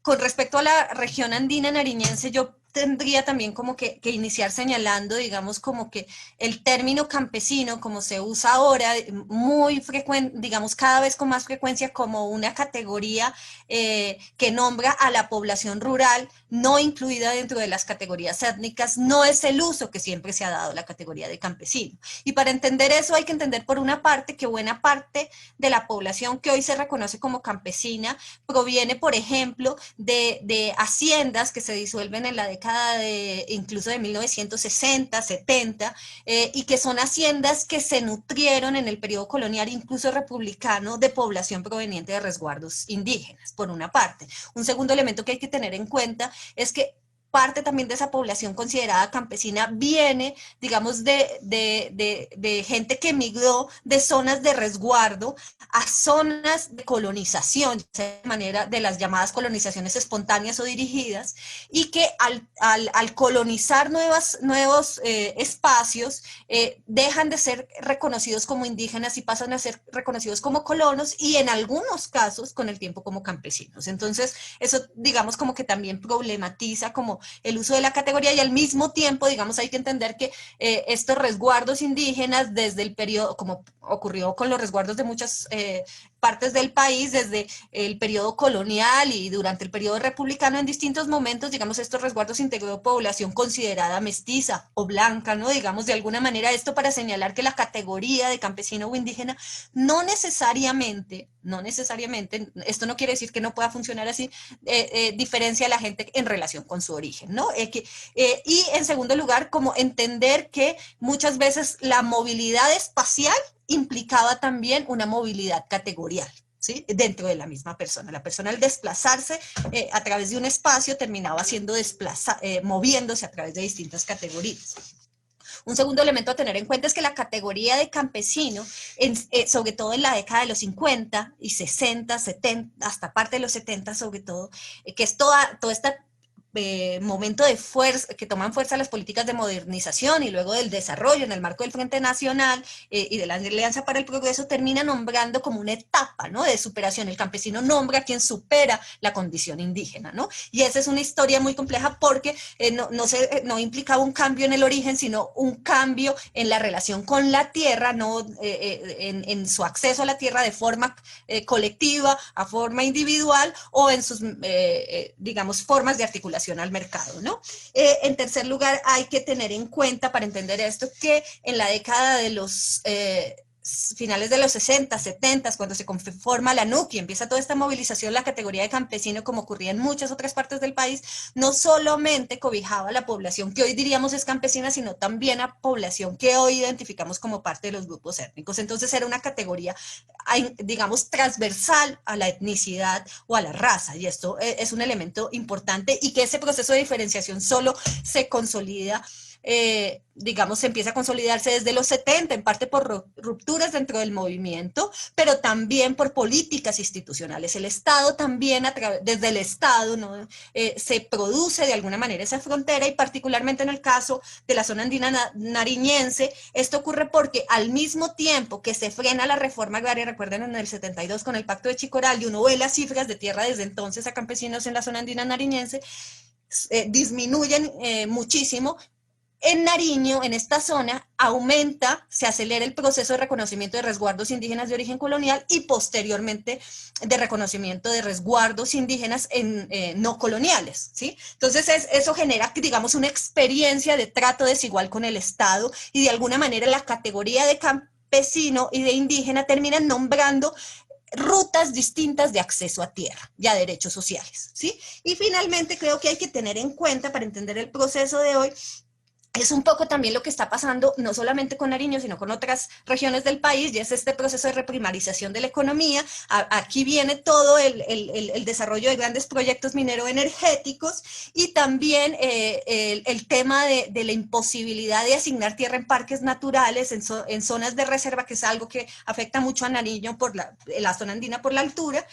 Speaker 3: Con respecto a la región andina nariñense, yo tendría también como que iniciar señalando, digamos, como que el término campesino, como se usa ahora, muy frecuente, digamos, cada vez con más frecuencia como una categoría que nombra a la población rural, no incluida dentro de las categorías étnicas, no es el uso que siempre se ha dado a la categoría de campesino. Y para entender eso hay que entender por una parte que buena parte de la población que hoy se reconoce como campesina proviene, por ejemplo, de haciendas que se disuelven en la década incluso de 1960, 70, y que son haciendas que se nutrieron en el periodo colonial, incluso republicano, de población proveniente de resguardos indígenas, por una parte. Un segundo elemento que hay que tener en cuenta es que parte también de esa población considerada campesina viene, digamos, de gente que emigró de zonas de resguardo a zonas de colonización, de manera de las llamadas colonizaciones espontáneas o dirigidas, y que al colonizar nuevos espacios, dejan de ser reconocidos como indígenas y pasan a ser reconocidos como colonos y en algunos casos con el tiempo como campesinos. Entonces, eso digamos como que también problematiza como el uso de la categoría y al mismo tiempo, digamos, hay que entender que estos resguardos indígenas desde el periodo, como ocurrió con los resguardos de muchas partes del país, desde el periodo colonial y durante el periodo republicano, en distintos momentos, digamos, estos resguardos integró población considerada mestiza o blanca, ¿no? Digamos, de alguna manera esto para señalar que la categoría de campesino o indígena no necesariamente, esto no quiere decir que no pueda funcionar así, diferencia a la gente en relación con su origen, ¿no? Y en segundo lugar, como entender que muchas veces la movilidad espacial implicaba también una movilidad categorial, ¿sí? Dentro de la misma persona. La persona al desplazarse a través de un espacio terminaba siendo moviéndose a través de distintas categorías. Un segundo elemento a tener en cuenta es que la categoría de campesino, sobre todo en la década de los 50 y 60, 70, hasta parte de los 70 sobre todo, que es toda esta momento de fuerza, que toman fuerza las políticas de modernización y luego del desarrollo en el marco del Frente Nacional y de la Alianza para el Progreso, termina nombrando como una etapa, ¿no?, de superación. El campesino nombra a quien supera la condición indígena, ¿no? Y esa es una historia muy compleja porque no implicaba un cambio en el origen, sino un cambio en la relación con la tierra, no en su acceso a la tierra de forma colectiva, a forma individual o en sus, digamos, formas de articulación al mercado, ¿no? En tercer lugar, hay que tener en cuenta, para entender esto, que en la década de los finales de los 60, 70, cuando se conforma la NUC y empieza toda esta movilización, la categoría de campesino, como ocurría en muchas otras partes del país, no solamente cobijaba a la población que hoy diríamos es campesina, sino también a población que hoy identificamos como parte de los grupos étnicos. Entonces era una categoría, digamos, transversal a la etnicidad o a la raza, y esto es un elemento importante, y que ese proceso de diferenciación solo se consolida, digamos, se empieza a consolidarse desde los 70, en parte por rupturas dentro del movimiento, pero también por políticas institucionales. El Estado también, desde el Estado, ¿no?, se produce de alguna manera esa frontera, y particularmente en el caso de la zona andina nariñense, esto ocurre porque al mismo tiempo que se frena la reforma agraria, recuerden, en el 72 con el Pacto de Chicoral, y uno ve las cifras de tierra desde entonces a campesinos en la zona andina nariñense, disminuyen muchísimo. En Nariño, en esta zona, se acelera el proceso de reconocimiento de resguardos indígenas de origen colonial y posteriormente de reconocimiento de resguardos indígenas no coloniales, ¿sí? Entonces eso genera, digamos, una experiencia de trato desigual con el Estado, y de alguna manera la categoría de campesino y de indígena terminan nombrando rutas distintas de acceso a tierra y a derechos sociales, ¿sí? Y finalmente creo que hay que tener en cuenta, para entender el proceso de hoy, es un poco también lo que está pasando, no solamente con Nariño, sino con otras regiones del país, y es este proceso de reprimarización de la economía. Aquí viene todo el desarrollo de grandes proyectos minero-energéticos, y también el tema de la imposibilidad de asignar tierra en parques naturales, en zonas de reserva, que es algo que afecta mucho a Nariño por la zona andina por la altura.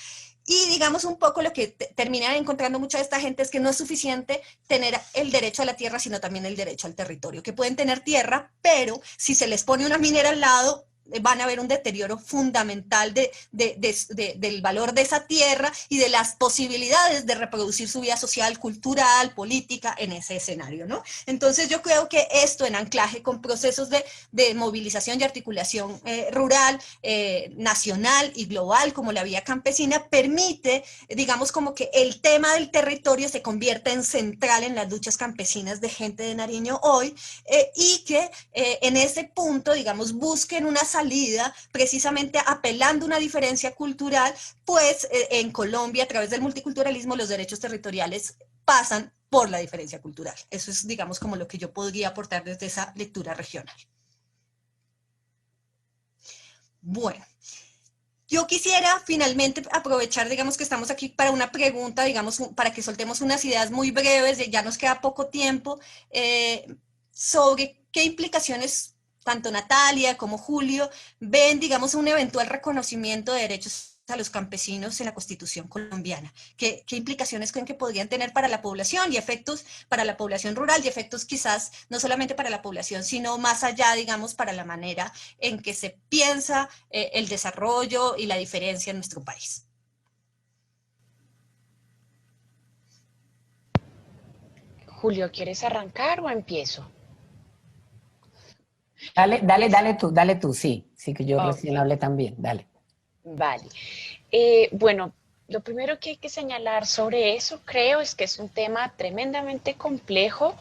Speaker 3: Y digamos un poco lo que termina encontrando mucha de esta gente es que no es suficiente tener el derecho a la tierra, sino también el derecho al territorio, que pueden tener tierra, pero si se les pone una minera al lado, van a haber un deterioro fundamental del valor de esa tierra y de las posibilidades de reproducir su vida social, cultural, política en ese escenario, ¿no? Entonces yo creo que esto, en anclaje con procesos de movilización y articulación rural, nacional y global, como la vía campesina, permite, digamos, como que el tema del territorio se convierta en central en las luchas campesinas de gente de Nariño hoy, y que en ese punto, digamos, busquen una salida precisamente apelando a una diferencia cultural, pues en Colombia, a través del multiculturalismo, los derechos territoriales pasan por la diferencia cultural. Eso es, digamos, como lo que yo podría aportar desde esa lectura regional. Bueno, yo quisiera finalmente aprovechar, digamos, que estamos aquí para una pregunta, digamos, para que soltemos unas ideas muy breves, ya nos queda poco tiempo, sobre qué implicaciones tanto Natalia como Julio ven, digamos, un eventual reconocimiento de derechos a los campesinos en la Constitución colombiana. ¿Qué implicaciones creen que podrían tener para la población y efectos para la población rural, y efectos quizás no solamente para la población, sino más allá, digamos, para la manera en que se piensa el desarrollo y la diferencia en nuestro país?
Speaker 2: Julio, ¿quieres arrancar o empiezo?
Speaker 1: Dale tú, sí, que yo recién
Speaker 2: Ok,
Speaker 1: hablé también, dale.
Speaker 2: vale. Bueno, lo primero que hay que señalar sobre eso, creo, es que es un tema tremendamente complejo,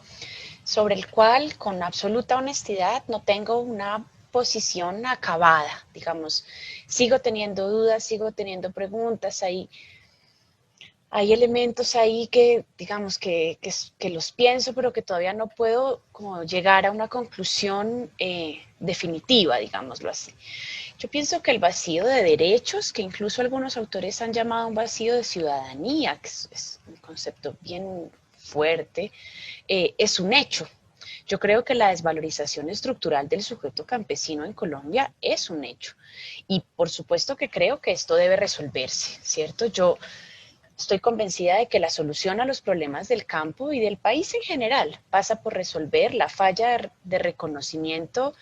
Speaker 2: sobre el cual, con absoluta honestidad, no tengo una posición acabada, digamos. Sigo teniendo dudas, sigo teniendo preguntas, hay elementos ahí que, digamos, que los pienso, pero que todavía no puedo como llegar a una conclusión definitiva, digámoslo así. Yo pienso que el vacío de derechos, que incluso algunos autores han llamado un vacío de ciudadanía, que es un concepto bien fuerte, es un hecho. Yo creo que la desvalorización estructural del sujeto campesino en Colombia es un hecho. Y por supuesto que creo que esto debe resolverse, ¿cierto? Yo estoy convencida de que la solución a los problemas del campo y del país en general pasa por resolver la falla de reconocimiento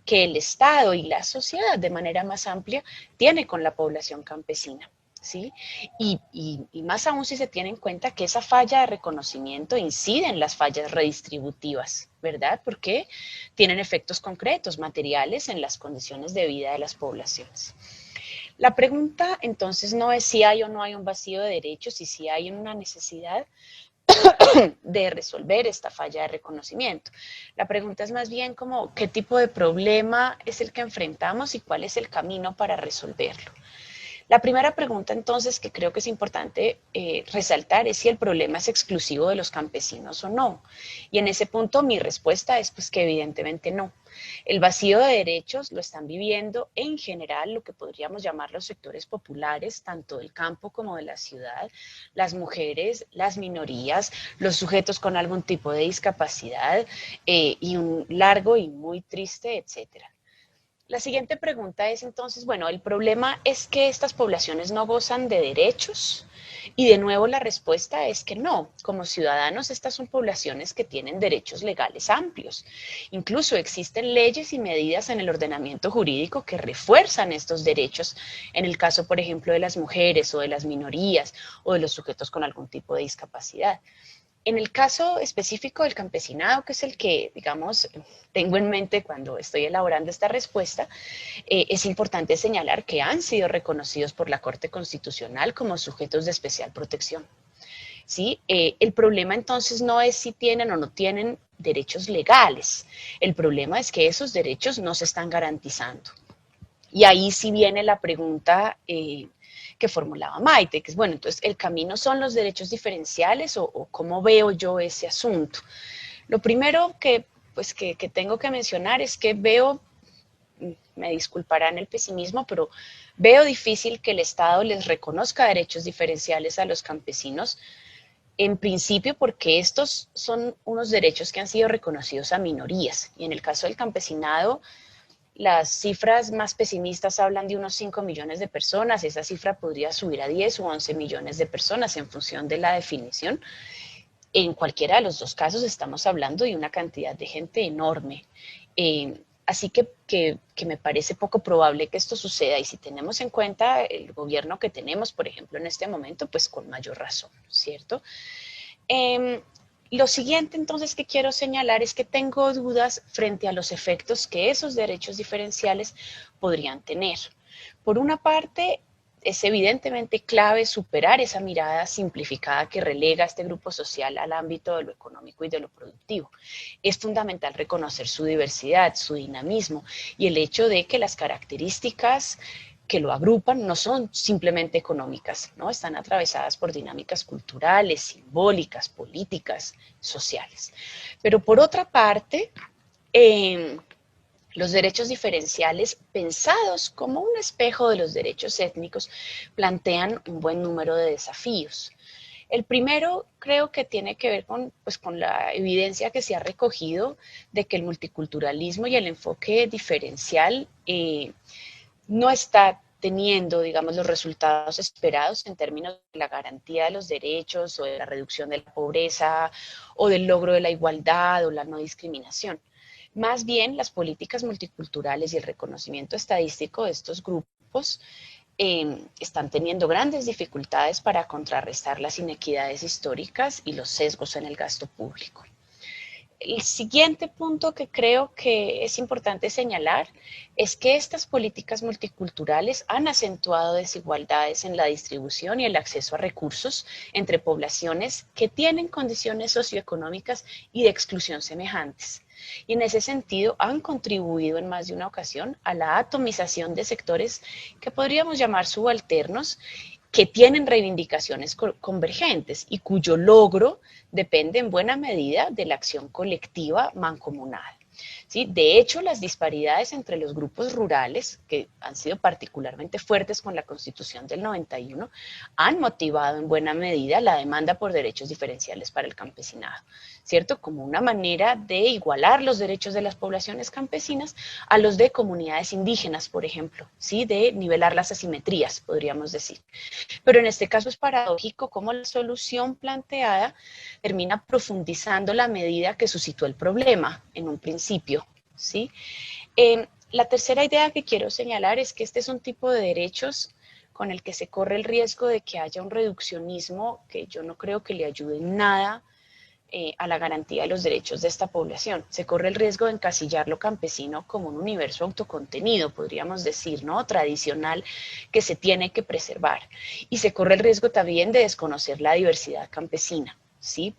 Speaker 2: que el Estado y la sociedad de manera más amplia tiene con la población campesina. ¿Sí? Y más aún si se tiene en cuenta que esa falla de reconocimiento incide en las fallas redistributivas, ¿verdad? Porque tienen efectos concretos, materiales en las condiciones de vida de las poblaciones. La pregunta entonces no es si hay o no hay un vacío de derechos y si hay una necesidad de resolver esta falla de reconocimiento. La pregunta es más bien como qué tipo de problema es el que enfrentamos y cuál es el camino para resolverlo. La primera pregunta entonces que creo que es importante resaltar es si el problema es exclusivo de los campesinos o no. Y en ese punto mi respuesta es pues que evidentemente no. El vacío de derechos lo están viviendo en general lo que podríamos llamar los sectores populares, tanto del campo como de la ciudad, las mujeres, las minorías, los sujetos con algún tipo de discapacidad y un largo y muy triste etcétera. La siguiente pregunta es entonces, bueno, el problema es que estas poblaciones no gozan de derechos y de nuevo la respuesta es que no. Como ciudadanos, estas son poblaciones que tienen derechos legales amplios. Incluso existen leyes y medidas en el ordenamiento jurídico que refuerzan estos derechos en el caso, por ejemplo, de las mujeres o de las minorías o de los sujetos con algún tipo de discapacidad. En el caso específico del campesinado, que es el que, digamos, tengo en mente cuando estoy elaborando esta respuesta, es importante señalar que han sido reconocidos por la Corte Constitucional como sujetos de especial protección. ¿Sí? El problema entonces no es si tienen o no tienen derechos legales, el problema es que esos derechos no se están garantizando. Y ahí sí viene la pregunta que formulaba Maite, que es, bueno, entonces, ¿el camino son los derechos diferenciales o cómo veo yo ese asunto? Lo primero que tengo que mencionar es que veo, me disculparán el pesimismo, pero veo difícil que el Estado les reconozca derechos diferenciales a los campesinos, en principio porque estos son unos derechos que han sido reconocidos a minorías, y en el caso del campesinado, las cifras más pesimistas hablan de unos 5 millones de personas, esa cifra podría subir a 10 u 11 millones de personas en función de la definición. En cualquiera de los dos casos estamos hablando de una cantidad de gente enorme. Así que me parece poco probable que esto suceda y si tenemos en cuenta el gobierno que tenemos, por ejemplo, en este momento, pues con mayor razón, ¿cierto? Lo siguiente entonces que quiero señalar es que tengo dudas frente a los efectos que esos derechos diferenciales podrían tener. Por una parte, es evidentemente clave superar esa mirada simplificada que relega a este grupo social al ámbito de lo económico y de lo productivo. Es fundamental reconocer su diversidad, su dinamismo y el hecho de que las características que lo agrupan no son simplemente económicas, ¿no? Están atravesadas por dinámicas culturales, simbólicas, políticas, sociales. Pero por otra parte, los derechos diferenciales, pensados como un espejo de los derechos étnicos, plantean un buen número de desafíos. El primero creo que tiene que ver con la evidencia que se ha recogido de que el multiculturalismo y el enfoque diferencial no está teniendo, digamos, los resultados esperados en términos de la garantía de los derechos o de la reducción de la pobreza o del logro de la igualdad o la no discriminación. Más bien, las políticas multiculturales y el reconocimiento estadístico de estos grupos están teniendo grandes dificultades para contrarrestar las inequidades históricas y los sesgos en el gasto público. El siguiente punto que creo que es importante señalar es que estas políticas multiculturales han acentuado desigualdades en la distribución y el acceso a recursos entre poblaciones que tienen condiciones socioeconómicas y de exclusión semejantes. Y en ese sentido han contribuido en más de una ocasión a la atomización de sectores que podríamos llamar subalternos, que tienen reivindicaciones convergentes y cuyo logro depende en buena medida de la acción colectiva mancomunada. ¿sí? De hecho, las disparidades entre los grupos rurales, que han sido particularmente fuertes con la Constitución del 91, han motivado en buena medida la demanda por derechos diferenciales para el campesinado, ¿cierto? Como una manera de igualar los derechos de las poblaciones campesinas a los de comunidades indígenas, por ejemplo, ¿sí? De nivelar las asimetrías, podríamos decir. Pero en este caso es paradójico cómo la solución planteada termina profundizando la medida que suscitó el problema en un principio, ¿sí? La tercera idea que quiero señalar es que este es un tipo de derechos con el que se corre el riesgo de que haya un reduccionismo que yo no creo que le ayude en nada a la garantía de los derechos de esta población. Se corre el riesgo de encasillar lo campesino como un universo autocontenido, podríamos decir, ¿no? Tradicional, que se tiene que preservar. Y se corre el riesgo también de desconocer la diversidad campesina, ¿sí?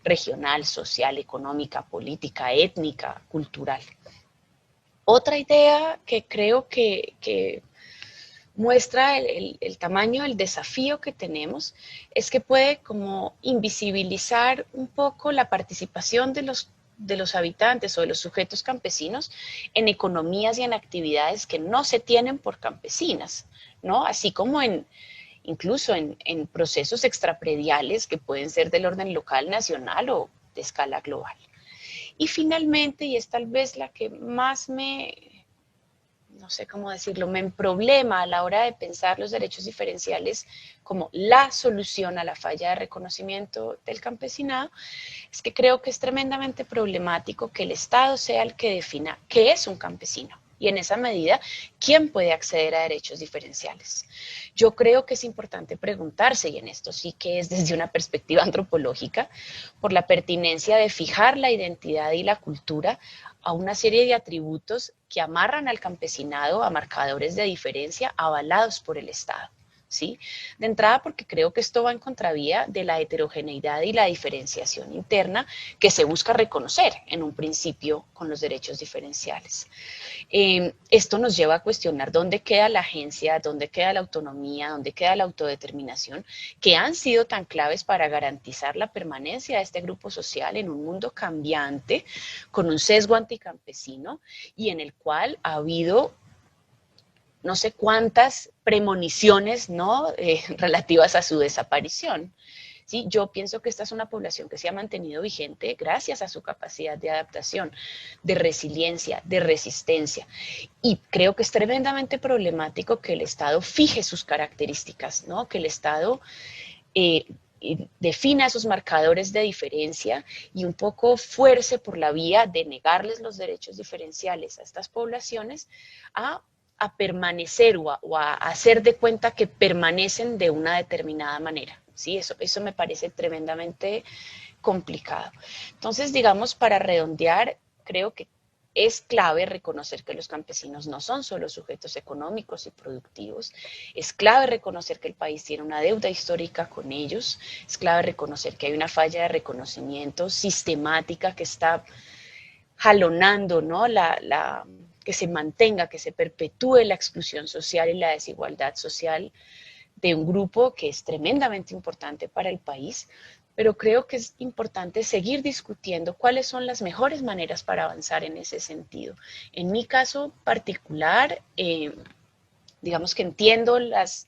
Speaker 2: Regional, social, económica, política, étnica, cultural. Otra idea que creo que muestra el tamaño del desafío que tenemos, es que puede como invisibilizar un poco la participación de los habitantes o de los sujetos campesinos en economías y en actividades que no se tienen por campesinas, ¿no? Así como incluso en procesos extraprediales que pueden ser del orden local, nacional o de escala global. Y finalmente, y es tal vez la que más no sé cómo decirlo, me emproblema a la hora de pensar los derechos diferenciales como la solución a la falla de reconocimiento del campesinado, es que creo que es tremendamente problemático que el Estado sea el que defina qué es un campesino y en esa medida, ¿quién puede acceder a derechos diferenciales? Yo creo que es importante preguntarse, y en esto sí que es desde una perspectiva antropológica, por la pertinencia de fijar la identidad y la cultura a una serie de atributos que amarran al campesinado a marcadores de diferencia avalados por el Estado, ¿sí? De entrada porque creo que esto va en contravía de la heterogeneidad y la diferenciación interna que se busca reconocer en un principio con los derechos diferenciales. Esto nos lleva a cuestionar dónde queda la agencia, dónde queda la autonomía, dónde queda la autodeterminación, que han sido tan claves para garantizar la permanencia de este grupo social en un mundo cambiante, con un sesgo anticampesino y en el cual ha habido no sé cuántas premoniciones, ¿no? Relativas a su desaparición. ¿Sí? Yo pienso que esta es una población que se ha mantenido vigente gracias a su capacidad de adaptación, de resiliencia, de resistencia. Y creo que es tremendamente problemático que el Estado fije sus características, ¿no? Que el Estado defina esos marcadores de diferencia y un poco fuerce por la vía de negarles los derechos diferenciales a estas poblaciones a permanecer o a hacer de cuenta que permanecen de una determinada manera. ¿Sí? Eso me parece tremendamente complicado. Entonces, digamos, para redondear, creo que es clave reconocer que los campesinos no son solo sujetos económicos y productivos, es clave reconocer que el país tiene una deuda histórica con ellos, es clave reconocer que hay una falla de reconocimiento sistemática que está jalonando, ¿no? Que se mantenga, que se perpetúe la exclusión social y la desigualdad social de un grupo que es tremendamente importante para el país, pero creo que es importante seguir discutiendo cuáles son las mejores maneras para avanzar en ese sentido. En mi caso particular, digamos que entiendo las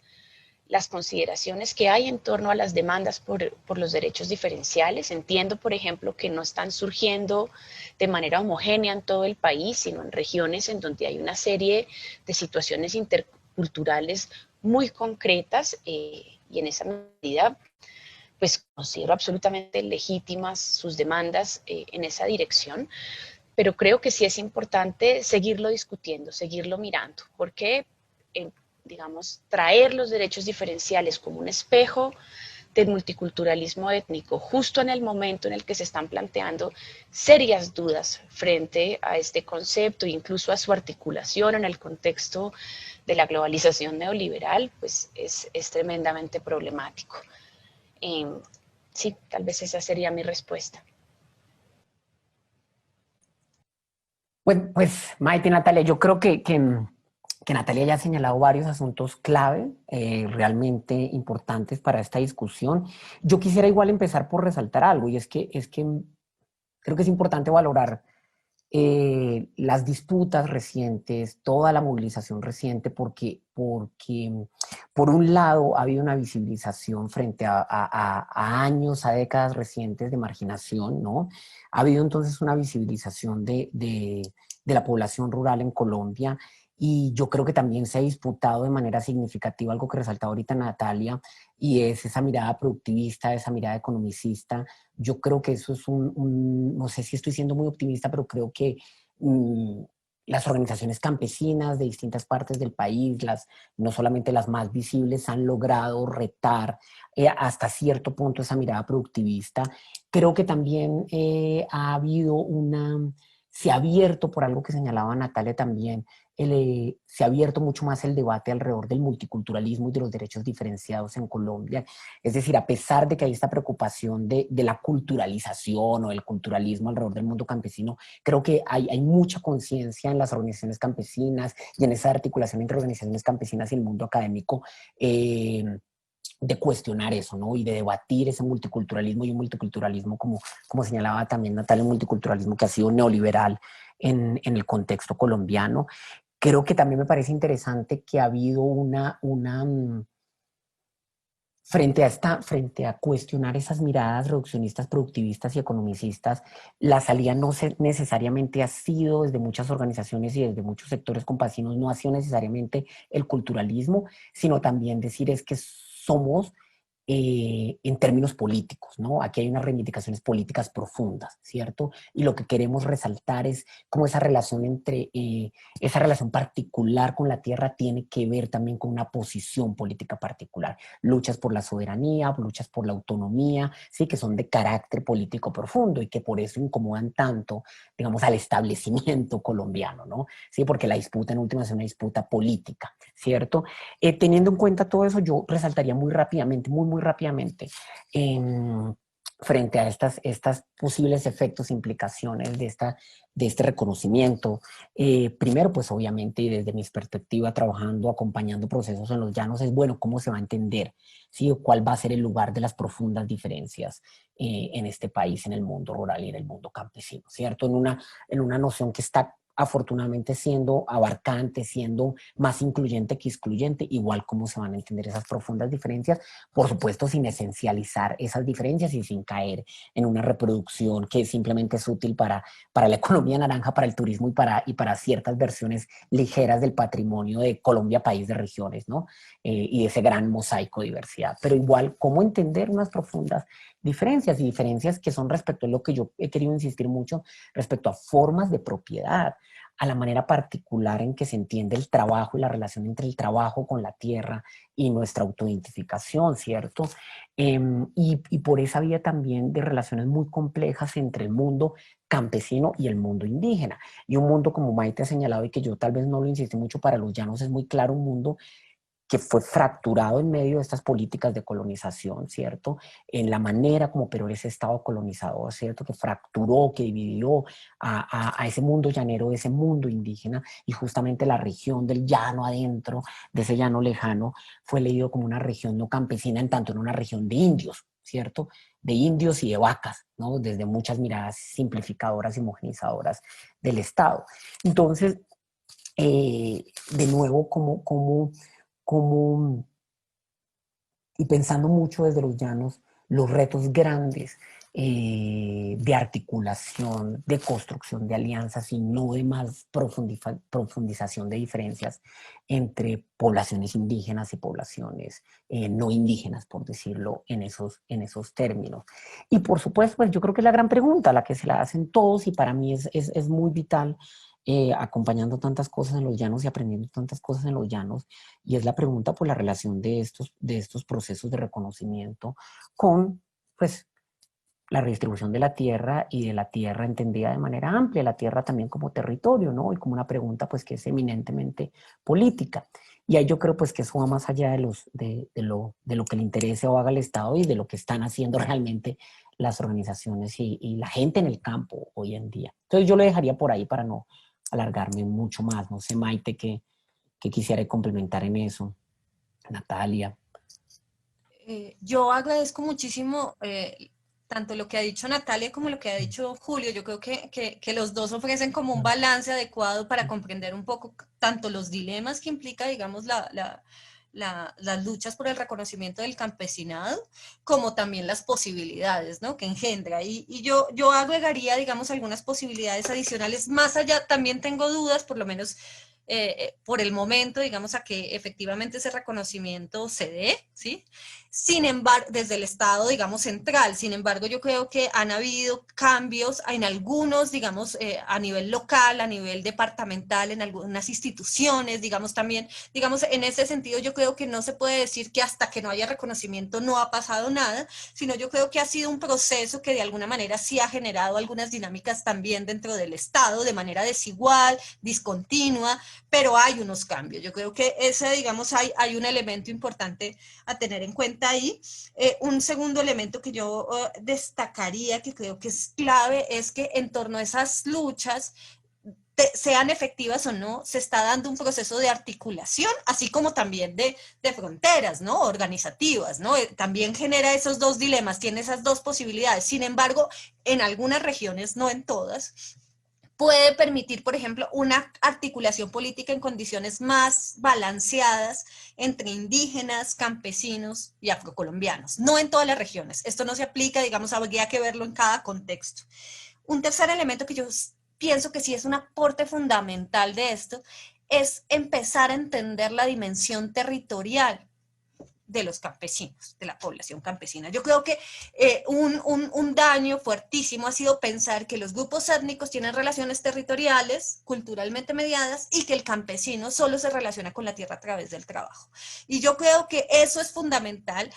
Speaker 2: consideraciones que hay en torno a las demandas por los derechos diferenciales. Entiendo, por ejemplo, que no están surgiendo de manera homogénea en todo el país, sino en regiones en donde hay una serie de situaciones interculturales muy concretas y en esa medida pues considero absolutamente legítimas sus demandas en esa dirección, pero creo que sí es importante seguirlo discutiendo, seguirlo mirando, porque digamos, traer los derechos diferenciales como un espejo del multiculturalismo étnico, justo en el momento en el que se están planteando serias dudas frente a este concepto, incluso a su articulación en el contexto de la globalización neoliberal, pues es tremendamente problemático. Sí, tal vez esa sería mi respuesta.
Speaker 1: Pues Maite y Natalia, yo creo que Natalia ya ha señalado varios asuntos clave, realmente importantes para esta discusión. Yo quisiera igual empezar por resaltar algo, y es que creo que es importante valorar las disputas recientes, toda la movilización reciente, porque por un lado ha habido una visibilización frente a años, a décadas recientes de marginación, ¿no? Ha habido entonces una visibilización de la población rural en Colombia, y yo creo que también se ha disputado de manera significativa algo que resaltaba ahorita Natalia, y es esa mirada productivista, esa mirada economicista. Yo creo que eso es no sé si estoy siendo muy optimista, pero creo que mmm, las organizaciones campesinas de distintas partes del país, no solamente las más visibles, han logrado retar hasta cierto punto esa mirada productivista. Creo que también ha habido se ha abierto, por algo que señalaba Natalia también, se ha abierto mucho más el debate alrededor del multiculturalismo y de los derechos diferenciados en Colombia. Es decir, a pesar de que hay esta preocupación de la culturalización o del culturalismo alrededor del mundo campesino, creo que hay mucha conciencia en las organizaciones campesinas y en esa articulación entre organizaciones campesinas y el mundo académico, de cuestionar eso, ¿no? Y de debatir ese multiculturalismo, y un multiculturalismo, como señalaba también Natalia, un multiculturalismo que ha sido neoliberal en el contexto colombiano. Creo que también me parece interesante que ha habido frente a cuestionar esas miradas reduccionistas, productivistas y economicistas, la salida no necesariamente ha sido, desde muchas organizaciones y desde muchos sectores campesinos, no ha sido necesariamente el culturalismo, sino también decir es que somos en términos políticos, ¿no? Aquí hay unas reivindicaciones políticas profundas, ¿cierto? Y lo que queremos resaltar es cómo esa relación esa relación particular con la tierra tiene que ver también con una posición política particular. Luchas por la soberanía, luchas por la autonomía, sí, que son de carácter político profundo y que por eso incomodan tanto, digamos, al establecimiento colombiano, ¿no? Sí, porque la disputa en última es una disputa política, ¿cierto? Teniendo en cuenta todo eso, yo resaltaría muy rápidamente, muy rápidamente, frente a estas posibles efectos, implicaciones de este reconocimiento. Primero, pues obviamente, y desde mi perspectiva, trabajando, acompañando procesos en los llanos, es bueno cómo se va a entender, ¿sí? O cuál va a ser el lugar de las profundas diferencias en este país, en el mundo rural y en el mundo campesino, ¿cierto? En una noción que está afortunadamente siendo abarcante, siendo más incluyente que excluyente, igual cómo se van a entender esas profundas diferencias, por supuesto sin esencializar esas diferencias y sin caer en una reproducción que simplemente es útil para la economía naranja, para el turismo y para ciertas versiones ligeras del patrimonio de Colombia, país de regiones, ¿no? Y de ese gran mosaico de diversidad. Pero igual, cómo entender unas profundas diferencias, y diferencias que son respecto a lo que yo he querido insistir mucho, respecto a formas de propiedad, a la manera particular en que se entiende el trabajo y la relación entre el trabajo con la tierra y nuestra autoidentificación, ¿cierto? Y por esa vía también de relaciones muy complejas entre el mundo campesino y el mundo indígena. Y un mundo, como Maite ha señalado y que yo tal vez no lo insistí mucho, para los llanos es muy claro, un mundo que fue fracturado en medio de estas políticas de colonización, ¿cierto? En la manera como operó ese Estado colonizador, ¿cierto? Que fracturó, que dividió a ese mundo llanero, ese mundo indígena, y justamente la región del llano adentro, de ese llano lejano, fue leído como una región no campesina, en tanto en una región de indios, ¿cierto? De indios y de vacas, ¿no? Desde muchas miradas simplificadoras y homogenizadoras del Estado. Entonces, de nuevo, como, y pensando mucho desde los llanos, los retos grandes de articulación, de construcción de alianzas y no de más profundización de diferencias entre poblaciones indígenas y poblaciones no indígenas, por decirlo en esos términos. Y por supuesto, pues yo creo que es la gran pregunta, la que se la hacen todos, y para mí es muy vital, acompañando tantas cosas en los llanos y aprendiendo tantas cosas en los llanos, y es la pregunta por la relación de estos procesos de reconocimiento con, pues, la redistribución de la tierra, y de la tierra entendida de manera amplia, la tierra también como territorio, ¿no? Y como una pregunta, pues, que es eminentemente política. Y ahí yo creo, pues, que eso va más allá de lo que le interese o haga el Estado, y de lo que están haciendo realmente las organizaciones y la gente en el campo hoy en día. Entonces yo lo dejaría por ahí para no alargarme mucho más. No sé, Maite, que quisiera complementar en eso. Natalia.
Speaker 3: Yo agradezco muchísimo Tanto lo que ha dicho Natalia como lo que ha dicho Julio, yo creo que los dos ofrecen como un balance adecuado para comprender un poco tanto los dilemas que implica, digamos, las luchas por el reconocimiento del campesinado, como también las posibilidades, ¿no?, que engendra. Y yo agregaría, digamos, algunas posibilidades adicionales. Más allá, también tengo dudas, por lo menos por el momento, digamos, a que efectivamente ese reconocimiento se dé, ¿sí? Sin embargo, desde el Estado, digamos, central. Sin embargo, yo creo que han habido cambios en algunos, digamos, a nivel local, a nivel departamental, en algunas instituciones, digamos, también, digamos, en ese sentido, yo creo que no se puede decir que hasta que no haya reconocimiento no ha pasado nada, sino yo creo que ha sido un proceso que de alguna manera sí ha generado algunas dinámicas también dentro del Estado, de manera desigual, discontinua, pero hay unos cambios. Yo creo que ese, digamos, hay un elemento importante a tener en cuenta ahí. Un segundo elemento que yo destacaría, que creo que es clave, es que en torno a esas luchas, sean efectivas o no, se está dando un proceso de articulación, así como también de fronteras, ¿no?, organizativas, ¿no? También genera esos dos dilemas, tiene esas dos posibilidades. Sin embargo, en algunas regiones, no en todas, puede permitir, por ejemplo, una articulación política en condiciones más balanceadas entre indígenas, campesinos y afrocolombianos. No en todas las regiones. Esto no se aplica, digamos, habría que verlo en cada contexto. Un tercer elemento que yo pienso que sí es un aporte fundamental de esto es empezar a entender la dimensión territorial de los campesinos, de la población campesina. Yo creo que un daño fuertísimo ha sido pensar que los grupos étnicos tienen relaciones territoriales, culturalmente mediadas, y que el campesino solo se relaciona con la tierra a través del trabajo. Y yo creo que eso es fundamental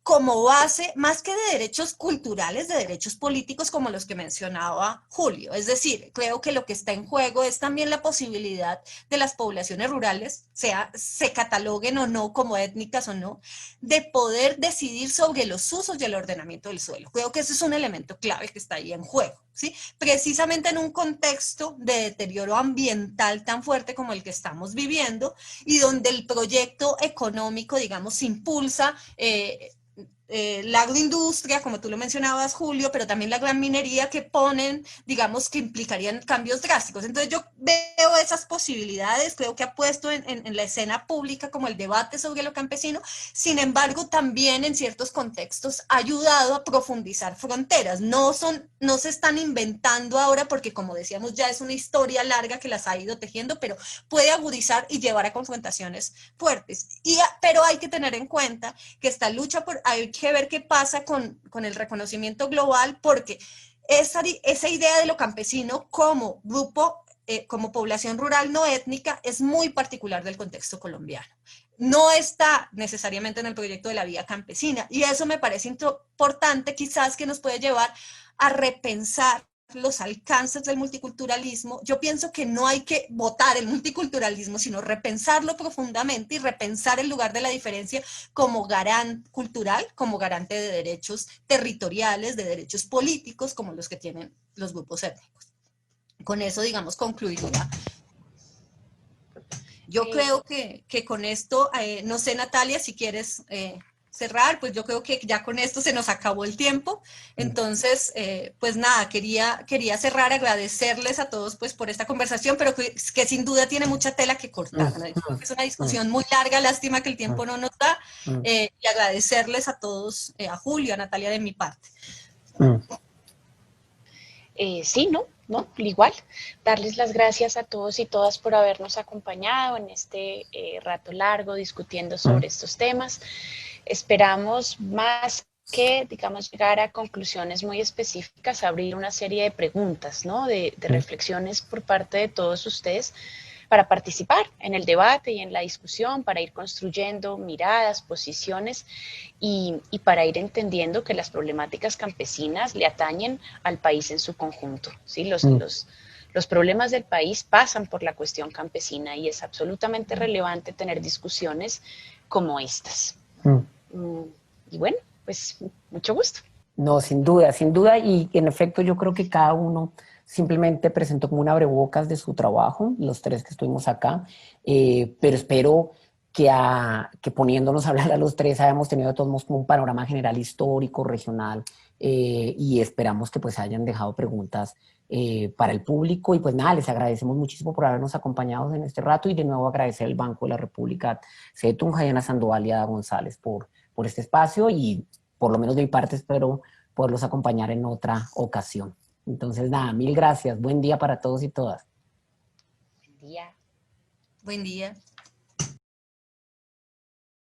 Speaker 3: como base, más que de derechos culturales, de derechos políticos como los que mencionaba Julio. Es decir, creo que lo que está en juego es también la posibilidad de las poblaciones rurales, se cataloguen o no como étnicas o no, de poder decidir sobre los usos y el ordenamiento del suelo. Creo que ese es un elemento clave que está ahí en juego, ¿sí? Precisamente en un contexto de deterioro ambiental tan fuerte como el que estamos viviendo y donde el proyecto económico, digamos, se impulsa la agroindustria, como tú lo mencionabas, Julio, pero también la gran minería que ponen, digamos, que implicarían cambios drásticos. Entonces yo veo esas posibilidades, creo que ha puesto en la escena pública como el debate sobre lo campesino. Sin embargo, también en ciertos contextos ha ayudado a profundizar fronteras. No se están inventando ahora porque, como decíamos, ya es una historia larga que las ha ido tejiendo, pero puede agudizar y llevar a confrontaciones fuertes. Pero hay que tener en cuenta que esta lucha hay que ver qué pasa con el reconocimiento global, porque esa idea de lo campesino como grupo, como población rural no étnica, es muy particular del contexto colombiano. No está necesariamente en el proyecto de la vía campesina, y eso me parece importante, quizás, que nos puede llevar a repensar los alcances del multiculturalismo. Yo pienso que no hay que votar el multiculturalismo, sino repensarlo profundamente y repensar el lugar de la diferencia como garante cultural, como garante de derechos territoriales, de derechos políticos, como los que tienen los grupos étnicos. Con eso, digamos, concluiría. Yo creo que con esto, no sé, Natalia, si quieres cerrar, pues yo creo que ya con esto se nos acabó el tiempo. Entonces, pues nada, quería cerrar, agradecerles a todos pues por esta conversación, pero que sin duda tiene mucha tela que cortar, ¿no? Es una discusión muy larga, lástima que el tiempo no nos da, y agradecerles a todos, a Julio, a Natalia de mi parte.
Speaker 2: Sí, no, igual, darles las gracias a todos y todas por habernos acompañado en este rato largo discutiendo sobre estos temas. Esperamos más que, digamos, llegar a conclusiones muy específicas, abrir una serie de preguntas, ¿no?, de reflexiones por parte de todos ustedes para participar en el debate y en la discusión, para ir construyendo miradas, posiciones y para ir entendiendo que las problemáticas campesinas le atañen al país en su conjunto, ¿sí? Los problemas del país pasan por la cuestión campesina y es absolutamente relevante tener discusiones como estas. Y bueno, pues mucho gusto.
Speaker 1: No, sin duda, y en efecto yo creo que cada uno simplemente presentó como un abrebocas de su trabajo, los tres que estuvimos acá, pero espero que poniéndonos a hablar a los tres habíamos tenido de todos modos como un panorama general histórico, regional, y esperamos que pues hayan dejado preguntas para el público. Y pues nada, les agradecemos muchísimo por habernos acompañado en este rato, y de nuevo agradecer al Banco de la República, sede Tunja, y a Ana Sandoval y a Ada González por este espacio, y por lo menos de mi parte espero poderlos acompañar en otra ocasión. Entonces nada, mil gracias, buen día para todos y todas.
Speaker 2: Buen día.
Speaker 3: Buen día.